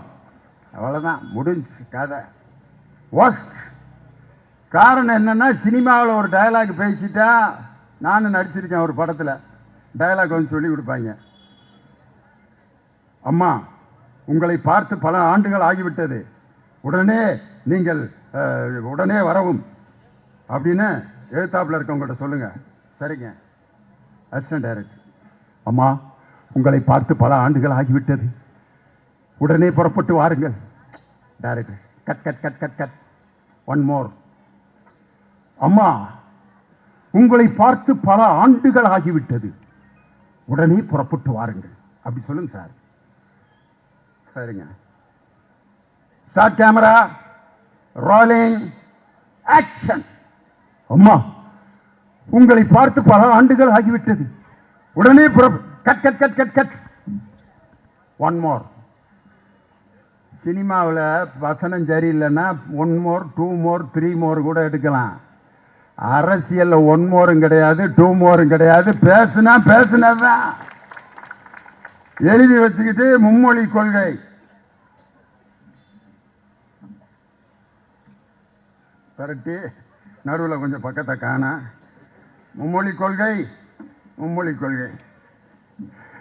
அவ்வளோதான், முடிஞ்சு கதை. ஒஸ்ட். காரணம் என்னன்னா, சினிமாவில் ஒரு டயலாக் பேசிட்டா, நானும் நடிச்சிருக்கேன் ஒரு படத்தில், டயலாக் வந்து சொல்லி கொடுப்பாங்க, அம்மா உங்களை பார்த்து பல ஆண்டுகள் ஆகிவிட்டது, உடனே நீங்கள் உடனே வரவும் அப்படின்னு எழுத்தாப்பில் இருக்கவங்கள்ட்ட சொல்லுங்க. சரிங்க அசிஸ்டன்ட் டைரக்டர், அம்மா உங்களை பார்த்து பல ஆண்டுகள் ஆகிவிட்டது, உடனே புறப்பட்டு வாருங்கள். Director cut cut cut cut cut, one more. அம்மா உங்களை பார்த்து பல ஆண்டுகள் ஆகிவிட்டது, உடனே புறப்பட்டு வாருங்கள். அப்படி சொல்லுங்க சார். சரிங்க. Start camera, rolling, action. அம்மா உங்களை பார்த்து பல ஆண்டுகள் ஆகிவிட்டது, உடனே cut cut cut cut cut, one more. சினிமாவில் வசனம் சரியில்லைன்னா 1 மோர் 2 மோர் 3 மோர் கூட எடுக்கலாம். அரசியலில் 1 மோரும் கிடையாது 2 மோரும் கிடையாது, பேசுனா பேசுனதுதான். எழுதி வச்சுக்கிட்டு மும்மொழி கொள்கை, கரெக்டு, நடுவில் கொஞ்சம் பக்கத்தை காணா, மும்மொழி கொள்கை மும்மொழி கொள்கை.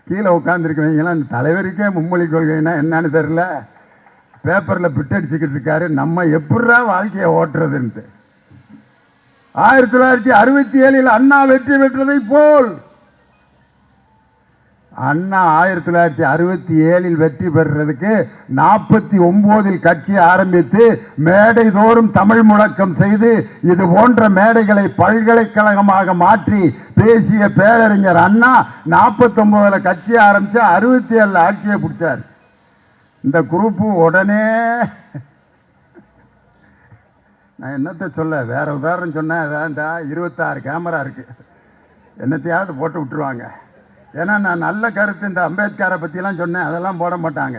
கீழே உட்காந்துருக்கவங்கலாம் இந்த தலைவருக்கே மும்மொழி கொள்கைன்னா என்னன்னு தெரியல, பேப்பரில் பிட்டடிச்சுக்கிட்டு இருக்காரு, நம்ம எப்படா வாழ்க்கையை ஓட்டுறதுன்ட்டு. 1967 அண்ணா வெற்றி பெற்றதை போல் அண்ணா 1967 வெற்றி பெறுறதுக்கு 49 கட்சி ஆரம்பித்து மேடை தோறும் தமிழ் முழக்கம் செய்து இது போன்ற மேடைகளை பல்கலைக்கழகமாக மாற்றி பேசிய பேரறிஞர் அண்ணா 49 கட்சி ஆரம்பிச்சு 67 ஆட்சியை பிடிச்சார். இந்த குரூப் உடனே நான் என்னத்தை சொல்ல, வேற உதாரணம் சொன்னேன். 26 கேமரா இருக்கு, என்னத்தையாவது போட்டு விட்டுருவாங்க. ஏன்னா நான் நல்ல கருத்து இந்த அம்பேத்கரை பற்றிலாம் சொன்னேன், அதெல்லாம் போட மாட்டாங்க.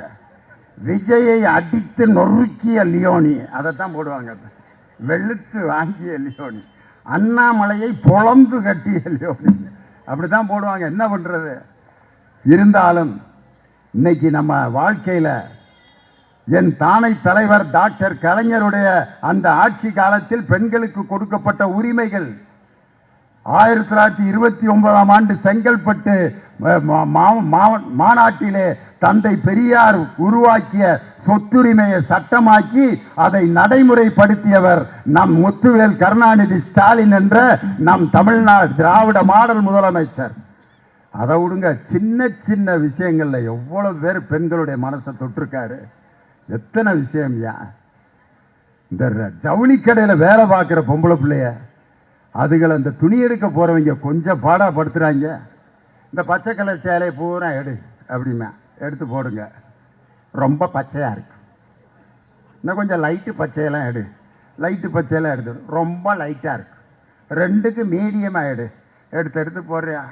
விஜயை அடித்து நொறுக்கிய லியோனி அதைத்தான் போடுவாங்க. வெளுத்து வாங்கிய லியோனி, அண்ணாமலையை பொழந்து கட்டிய லியோனி அப்படித்தான் போடுவாங்க. என்ன பண்ணுறது? இருந்தாலும் இன்னைக்கு நம்ம வாழ்க்கையில் என் தானை தலைவர் டாக்டர் கலைஞருடைய அந்த ஆட்சி காலத்தில் பெண்களுக்கு கொடுக்கப்பட்ட உரிமைகள் 1929ஆம் ஆண்டு செங்கல்பட்டு மாநாட்டிலே தந்தை பெரியார் உருவாக்கிய சொத்துரிமையை சட்டமாக்கி அதை நடைமுறைப்படுத்தியவர் நம் முத்துவேல் கருணாநிதி ஸ்டாலின் என்ற நம் தமிழ்நாடு திராவிட மாடல் முதலமைச்சர். அதை விடுங்க, சின்ன சின்ன விஷயங்கள்ல எவ்வளவு பேர் பெண்களுடைய மனசை தொட்டிருக்காரு. எத்தனை விஷயம்யா. இந்த ஜவுளி கடையில் வேலை பார்க்குற பொம்பளை பிள்ளைய அதுகளை இந்த துணி எடுக்க போகிறவங்க கொஞ்சம் பாடாப்படுத்துகிறாங்க. இந்த பச்சை கலர் சேலையை பூரா எடு அப்படிமா எடுத்து போடுங்க, ரொம்ப பச்சையாக இருக்கு. இன்னும் கொஞ்சம் லைட்டு பச்சையெல்லாம் எடு, லைட்டு பச்சையெல்லாம் எடுத்து ரொம்ப லைட்டாக இருக்கு. ரெண்டுக்கு மீடியமாக எடுத்து எடுத்து போடுறியா.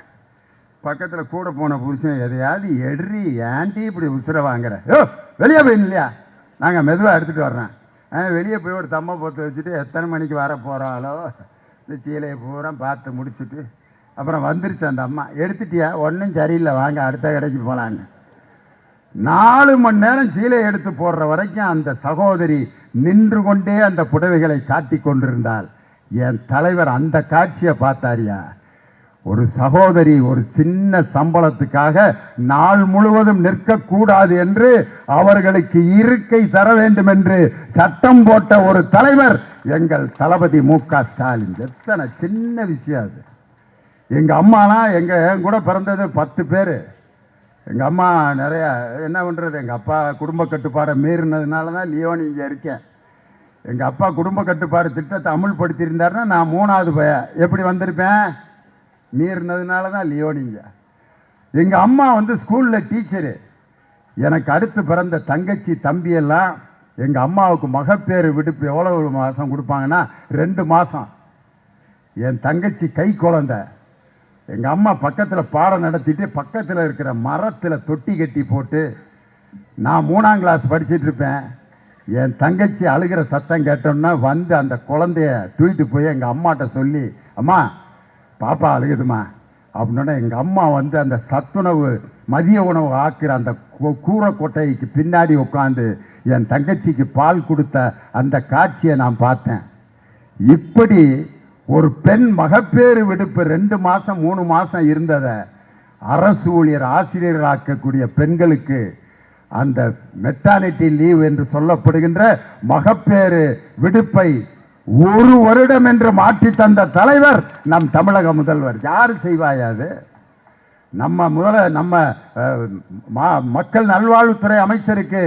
பக்கத்தில் கூட போன புருஷன் எதையாவது எடுறி ஏன்டி இப்படி உசுர வாங்குற, வெளியே போய் இல்லையா, நாங்கள் மெதுவாக எடுத்துகிட்டு வர்றேன். வெளியே போய் ஒரு தம்மை பொத்து வச்சுட்டு எத்தனை மணிக்கு வர போகிறாளோ இந்த சீலையை பூரா பார்த்து முடிச்சுட்டு அப்புறம் வந்துருச்சு அந்த அம்மா. எடுத்துட்டியா? ஒன்றும் சரியில்லை, வாங்க அடுத்த கடைக்கு போகலான்னு 4 மணி நேரம் சீலை எடுத்து போடுற வரைக்கும் அந்த சகோதரி நின்று கொண்டே அந்த புடவைகளை காட்டி கொண்டிருந்தால் என் தலைவர் அந்த காட்சியை பார்த்தாரியா. ஒரு சகோதரி ஒரு சின்ன சம்பளத்துக்காக நாள் முழுவதும் நிற்கக்கூடாது என்று அவர்களுக்கு இருக்கை தர வேண்டும் என்று சட்டம் போட்ட ஒரு தலைவர் எங்கள் தளபதி மு.க. ஸ்டாலின். எத்தனை சின்ன விஷயம் அது. எங்க அம்மாலாம் என் கூட பிறந்தது 10 பேர். எங்க அம்மா நிறைய என்ன பண்றது, எங்க அப்பா குடும்ப கட்டுப்பாடை மீறினதுனால தான் லியோனி இங்கே இருக்கேன். எங்க அப்பா குடும்ப கட்டுப்பாடு திட்டத்தை அமுல்படுத்தியிருந்தாருன்னா நான் 3வது பையன் எப்படி வந்திருப்பேன்? மீறினதுனால தான் லியோனிங்க. எங்கள் அம்மா ஸ்கூலில் டீச்சரு. எனக்கு அடுத்து பிறந்த தங்கச்சி தம்பியெல்லாம் எங்கள் அம்மாவுக்கு மகப்பேறு விடுப்பு எவ்வளவு மாதம் கொடுப்பாங்கன்னா 2 மாதம். என் தங்கச்சி கை குழந்தை. எங்கள் அம்மா பக்கத்தில் பாடம் நடத்திட்டு பக்கத்தில் இருக்கிற மரத்தில் தொட்டி கட்டி போட்டு நான் 3ஆம் கிளாஸ் படிச்சுட்டு இருப்பேன். என் தங்கச்சி அழுகிற சத்தம் கேட்டோன்னா அந்த குழந்தைய தூக்கிட்டு போய் எங்கள் அம்மாட்ட சொல்லி, அம்மா பாப்பா அழுகுதுமா அப்படின்னா எங்கள் அம்மா அந்த சத்துணவு மதிய உணவு ஆக்குற அந்த கூரை கொட்டைக்கு பின்னாடி உட்காந்து என் தங்கச்சிக்கு பால் கொடுத்த அந்த காட்சியை நான் பார்த்தேன். இப்படி ஒரு பெண் மகப்பேறு விடுப்பு 2 மாதம் 3 மாதம் இருந்ததை அரசு ஊழியர் ஆசிரியர்களாக்கக்கூடிய பெண்களுக்கு அந்த மெட்டர்னிட்டி லீவ் என்று சொல்லப்படுகின்ற மகப்பேறு விடுப்பை 1 வருடம் என்று மாற்றி தந்த தலைவர் நம் தமிழக முதல்வர். யாரு செய்வாயாது? நம்ம மக்கள் நல்வாழ்வுத்துறை அமைச்சருக்கு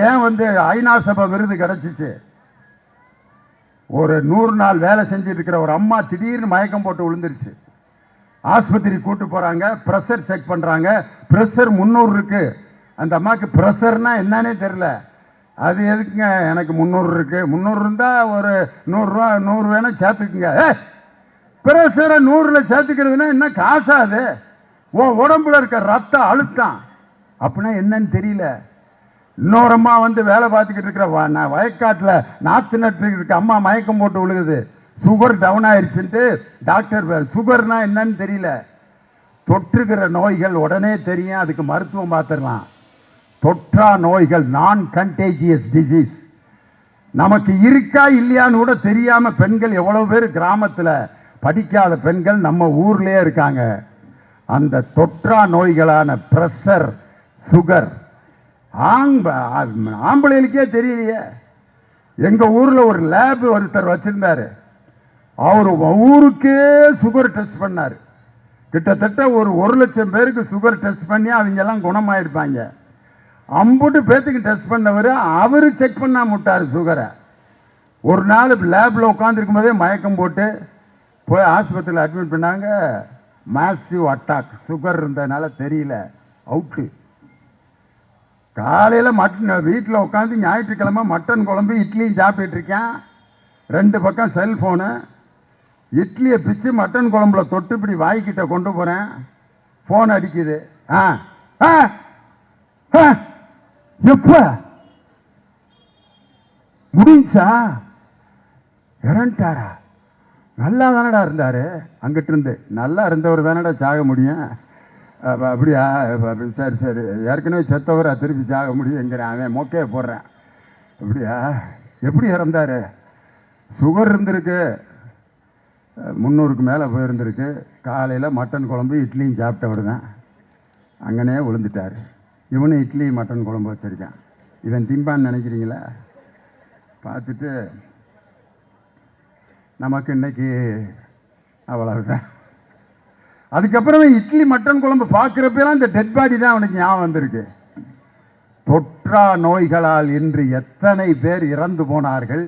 ஏன் ஐநா சபை விருது கிடைச்சிச்சு? ஒரு 100 நாள் வேலை செஞ்சுட்டு இருக்கிற ஒரு அம்மா திடீர்னு மயக்கம் போட்டு விழுந்துருச்சு. ஆஸ்பத்திரி கூட்டு போறாங்க, பிரஷர் செக் பண்றாங்க. பிரஷர் 300 இருக்கு. அந்த அம்மாக்கு பிரஷர்னா என்னன்னே தெரியல. அது எதுக்குங்க எனக்கு 300 இருக்கு, 300 இருந்தா ஒரு 100 ரூபா 100 வேணா சேர்த்துக்குங்க. பிரஷரை 100ல் சேர்த்துக்கிறதுனா என்ன காசாது? உடம்புல இருக்க ரத்த அழுத்தம் அப்படின்னா என்னன்னு தெரியல. இன்னொரு அம்மா வேலை பார்த்துக்கிட்டு இருக்கிற வயக்காட்டில் நாற்று நட்டு இருக்க அம்மா மயக்கம் போட்டு விழுகுது. சுகர் டவுன் ஆயிடுச்சுன்ட்டு டாக்டர் சுகர்னா என்னன்னு தெரியல. தொற்றுகிற நோய்கள் உடனே தெரியும், அதுக்கு மருத்துவம் பார்த்துடலாம். தொற்றா நோய்கள், நான் கண்டேஜியஸ் டிசீஸ், நமக்கு இருக்கா இல்லையான்னு கூட தெரியாம பெண்கள் எவ்வளவு பேர் கிராமத்தில் படிக்காத பெண்கள் நம்ம ஊர்லயே இருக்காங்க. அந்த தொற்றா நோய்களான பிரஷர், சுகர் ஆம்பளைகளுக்கே தெரியலையே. எங்க ஊர்ல ஒரு லேப் ஒருத்தர் வச்சிருந்தாரு. அவர் ஊருக்கே சுகர் டெஸ்ட் பண்ணார். கிட்டத்தட்ட ஒரு 1,00,000 பேருக்கு சுகர் டெஸ்ட் பண்ணி அவங்க எல்லாம் குணமாயிருப்பாங்க. அம்புட்டு பேத்துக்கு டெஸ்ட் பண்ணவர் அவரு செக் பண்ணா முட்டாரு சுகரை. ஒரு நாள் லேப்ல உட்காந்துருக்கும் போதே மயக்கம் போட்டு போய் ஆஸ்பத்திரியில் அட்மிட் பண்ணாங்க. மேசிவ் அட்டாக், சுகர் இருந்ததுனால தெரியல, அவுட்டு. காலையில் மட்டன் வீட்டில் உட்காந்து ஞாயிற்றுக்கிழமை மட்டன் குழம்பு இட்லியும் சாப்பிட்டு இருக்கேன். 2 பக்கம் செல்போனு. இட்லியை பிச்சு மட்டன் குழம்புல தொட்டு இப்படி வாய்க்கிட்ட கொண்டு போறேன். போன் அடிக்குது. எப்ப முடிஞ்சா இறந்துட்டாரா? நல்லா தானடா இருந்தாரு. அங்கிட்டு இருந்து நல்லா இருந்தவர் தானடா சாக முடியும். அப்படியா? சரி சரி, ஏற்கனவே செத்தவரை திருப்பி சாக முடியுங்கிற அவன் மொக்கையை போடுறேன். அப்படியா? எப்படி இறந்தாரு? சுகர் இருந்திருக்கு, 300க்கு மேலே போயிருந்திருக்கு. காலையில் மட்டன் குழம்பு இட்லியும் சாப்பிட்டவர் தான். அங்கனே விழுந்துட்டார். இவனு இட்லி மட்டன் குழம்பு வச்சுருக்கான். இவன் திம்பான்னு நினைக்கிறீங்களா? பார்த்துட்டு நமக்கு இன்னைக்கு அவ்வளவுதான். அதுக்கப்புறமே இட்லி மட்டன் குழம்பு பார்க்குறப்பெல்லாம் இந்த டெட் பாடி தான் அவனுக்கு ஞாபகம் வந்திருக்கு. தொற்றா நோய்களால் இன்று எத்தனை பேர் இறந்து போனார்கள்.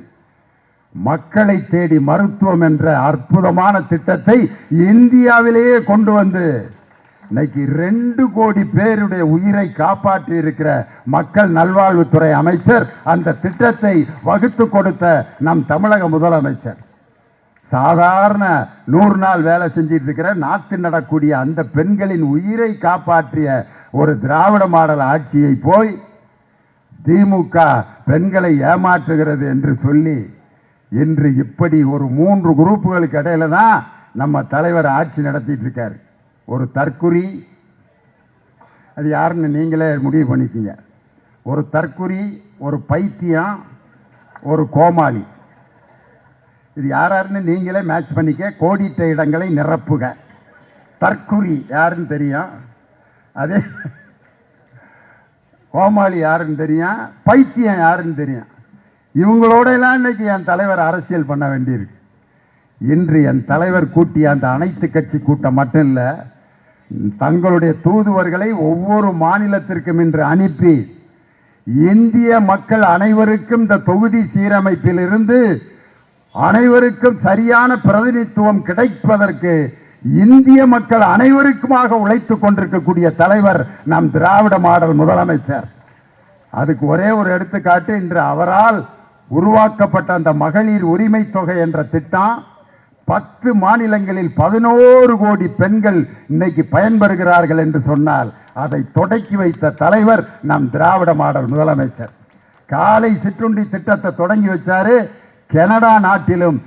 மக்களை தேடி மருத்துவம் என்ற அற்புதமான திட்டத்தை இந்தியாவிலேயே கொண்டு வந்து இன்னைக்கு 2 கோடி பேருடைய உயிரை காப்பாற்றி இருக்கிற மக்கள் நல்வாழ்வுத்துறை அமைச்சர் அந்த திட்டத்தை வகுத்து கொடுத்த நம் தமிழக முதலமைச்சர். சாதாரண 100 நாள் வேலை செஞ்சிட்டு இருக்கிற நாட்டில் நடக்கூடிய அந்த பெண்களின் உயிரை காப்பாற்றிய ஒரு திராவிட மாடல் ஆட்சியை போய் திமுக பெண்களை ஏமாற்றுகிறது என்று சொல்லி இன்று இப்படி ஒரு 3 குரூப்புகளுக்கு இடையில தான் நம்ம தலைவர் ஆட்சி நடத்திட்டு இருக்காரு. ஒரு தற்குறி, அது யாருன்னு நீங்களே முடிவு பண்ணிக்கீங்க. ஒரு தற்குறி, ஒரு பைத்தியம், ஒரு கோமாளி. இது யாருன்னு நீங்களே மேட்ச் பண்ணிக்க. கோடிட்ட இடங்களை நிரப்புக. தற்குறி யாருன்னு தெரியும், அதே கோமாளி யாருன்னு தெரியும், பைத்தியம் யாருன்னு தெரியும். இவங்களோட எல்லாம் இன்னைக்கு என் தலைவர் அரசியல் பண்ண வேண்டியிருக்கு. இன்று என் தலைவர் கூட்டிய அந்த அனைத்து கட்சி கூட்டம் மட்டும் இல்லை, தங்களுடைய தூதுவர்களை ஒவ்வொரு மாநிலத்திற்கும் இன்று அனுப்பி இந்திய மக்கள் அனைவருக்கும் இந்த தொகுதி சீரமைப்பில் இருந்து அனைவருக்கும் சரியான பிரதிநிதித்துவம் கிடைப்பதற்கு இந்திய மக்கள் அனைவருக்குமாக உழைத்துக் கொண்டிருக்கக்கூடிய தலைவர் நம் திராவிட மாடல் முதலமைச்சர். அதுக்கு ஒரே ஒரு எடுத்துக்காட்டு, இன்று அவரால் உருவாக்கப்பட்ட அந்த மகளிர் உரிமை தொகை என்ற திட்டம் 10 மாநிலங்களில் 11 கோடி பெண்கள் இன்னைக்கு பயன்பெறுகிறார்கள் என்று சொன்னால் அதை தொடக்கி வைத்த தலைவர் நம் திராவிட மாடல் முதலமைச்சர். காலை சிற்றுண்டி திட்டத்தை தொடங்கி வச்சாரு. கனடா நாட்டிலும்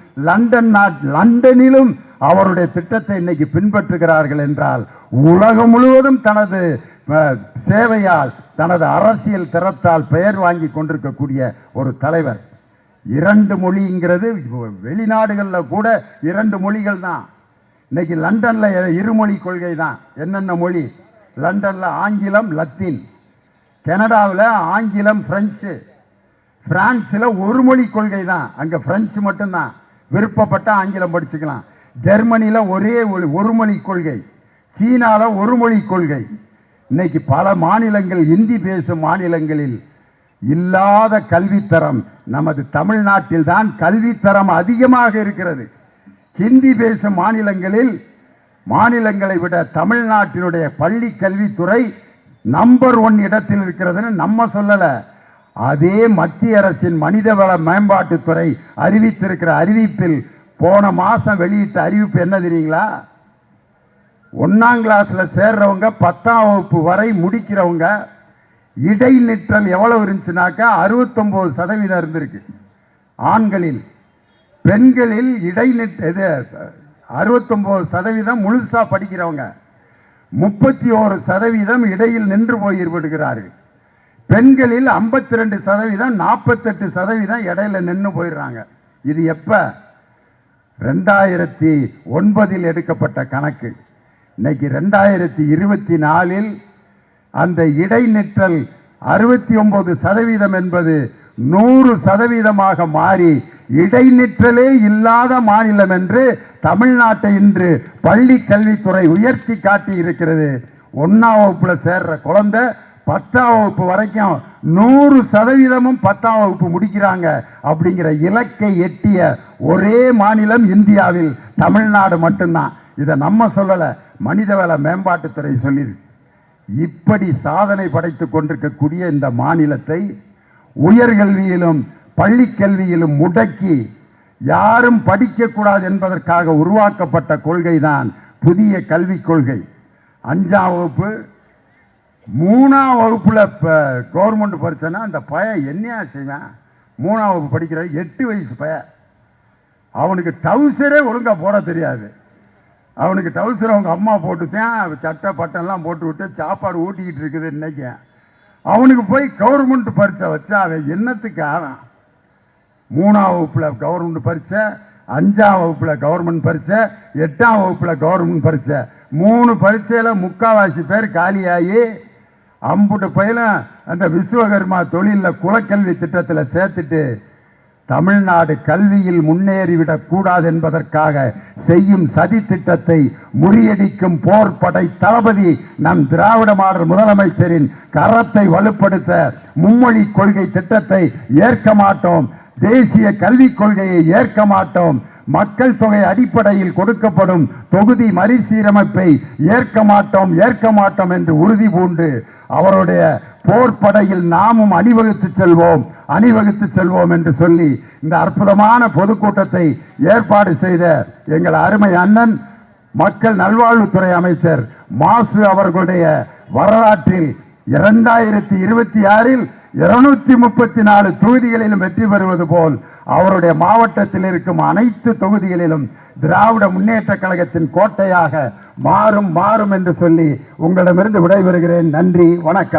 லண்டனிலும் அவருடைய திட்டத்தை இன்னைக்கு பின்பற்றுகிறார்கள் என்றால் உலகம் முழுவதும் தனது சேவையால் தனது அரசியல் திறத்தால் பெயர் வாங்கி கொண்டிருக்கக்கூடிய ஒரு தலைவர். 2 மொழிங்கிறது வெளிநாடுகளில் கூட 2 மொழிகள் தான். இன்னைக்கு லண்டன்ல 2 மொழி கொள்கை தான். என்னென்ன மொழி? லண்டன்ல ஆங்கிலம், லத்தீன். கனடாவில் ஆங்கிலம், பிரெஞ்சு. பிரான்ஸில் 1 மொழி கொள்கை தான். அங்கே பிரெஞ்சு மட்டும்தான். விருப்பப்பட்ட ஆங்கிலம் படிச்சுக்கலாம். ஜெர்மனியில் ஒரே 1 மொழி கொள்கை. சீனாவில் 1 மொழி கொள்கை. இன்னைக்கு பல மாநிலங்கள், இந்தி பேசும் மாநிலங்களில் இல்லாத கல்வித்தரம் நமது தமிழ்நாட்டில் தான் கல்வித்தரம் அதிகமாக இருக்கிறது. ஹிந்தி பேசும் மாநிலங்களை விட தமிழ்நாட்டினுடைய பள்ளி கல்வித்துறை நம்பர் 1 இடத்தில் இருக்கிறதுன்னு நம்ம சொல்லல. அதே மத்திய அரசின் மனிதவள மேம்பாட்டுத்துறை அறிவித்திருக்கிற அறிவிப்பில் போன மாசம் வெளியிட்ட அறிவிப்பு என்ன தெரியுங்களா? 1ஆம் கிளாஸ்ல சேர்றவங்க 10ஆம் வகுப்பு வரை முடிக்கிறவங்க இடைநிற்றல் எவ்வளவு இருந்துச்சுனாக்கா 69% இருந்திருக்கு ஆண்களில். பெண்களில் இடைநிற்ற 69% முழுசா படிக்கிறவங்க, 31% இடையில் நின்று போய்விடுகிறார்கள். பெண்களில் 52%, 48% இடையில நின்று போயிடுறாங்க. இது எப்ப? 2009 எடுக்கப்பட்ட கணக்கு. இன்னைக்கு 2024 அந்த இடைநிற்றல் 69% என்பது 100% மாறி இடைநிற்றலே இல்லாத மாநிலம் என்று தமிழ்நாட்டை இன்று பள்ளி கல்வித்துறை உயர்த்தி காட்டி இருக்கிறது. 1ஆம் வகுப்புல சேர்ற குழந்தை 10ஆம் வகுப்பு வரைக்கும் 100% 10ஆம் வகுப்பு முடிக்கிறாங்க அப்படிங்கிற இலக்கை எட்டிய ஒரே மாநிலம் இந்தியாவில் தமிழ்நாடு மட்டும்தான். இதை நம்ம சொல்லல, மனிதவள மேம்பாட்டுத்துறை சொல்லியிருக்கு. இப்படி சாதனை படைத்துக் கொண்டிருக்கக்கூடிய இந்த மாநிலத்தை உயர்கல்வியிலும் பள்ளி கல்வியிலும் முடக்கி யாரும் படிக்கக்கூடாது என்பதற்காக உருவாக்கப்பட்ட கொள்கைதான் புதிய கல்விக் கொள்கை. 5ஆம் வகுப்பு 3ஆம் வகுப்புல கவர்மெண்ட் படிச்சனா அந்த பையன் என்ன செய்வான்? 3ஆம் வகுப்பு படிக்கிற 8 வயசு பையன், அவனுக்கு டவுசரே ஒழுங்கா போட தெரியாது. அவனுக்கு டவுசர் அவங்க அம்மா போட்டுத்தான் சட்டை பட்டெல்லாம் போட்டு விட்டு சாப்பாடு ஊட்டிக்கிட்டு இருக்குது. இன்னைக்கு அவனுக்கு போய் கவர்மெண்ட் பரீட்சை வச்சா அவன் என்னத்துக்கு ஆவான்? 3ஆம் வகுப்புல கவர்மெண்ட் பரீட்சை, 5ஆம் வகுப்புல கவர்மெண்ட் பரீட்சை, 8ஆம் வகுப்புல கவர்மெண்ட் பரீட்சை, 3 பரீட்சையில முக்காவாசி பேர் காலியாகி அம்புட்டு பயிலும் அந்த விஸ்வகர்மா தொழிலில் குலக்கல்வி திட்டத்தில் சேர்த்துட்டு தமிழ்நாடு கல்வியில் முன்னேறிவிடக் கூடாது என்பதற்காக செய்யும் சதி திட்டத்தை முறியடிக்கும் போர்படை தளபதி நம் திராவிட மாடல் முதலமைச்சரின் கரத்தை வலுப்படுத்த மும்மொழி கொள்கை திட்டத்தை ஏற்க மாட்டோம். தேசிய கல்விக் கொள்கையை ஏற்க மாட்டோம். மக்கள் தொகை அடிப்படையில் கொடுக்கப்படும் தொகுதி மறுசீரமைப்பை ஏற்க மாட்டோம் என்று உறுதி பூண்டு அவருடைய போர்படையில் நாமும் அணிவகுத்து செல்வோம் என்று சொல்லி இந்த அற்புதமான பொதுக்கூட்டத்தை ஏற்பாடு செய்த எங்கள் அருமை அண்ணன் மக்கள் நல்வாழ்வுத்துறை அமைச்சர் மாசு அவர்களுடைய வரலாற்றில் 2026 234 தொகுதிகளிலும் வெற்றி பெறுவது போல் அவருடைய மாவட்டத்தில் இருக்கும் அனைத்து தொகுதிகளிலும் திராவிட முன்னேற்ற கழகத்தின் கோட்டையாக மாறும் என்று சொல்லி உங்களிடமிருந்து விடைபெறுகிறேன். நன்றி, வணக்கம்.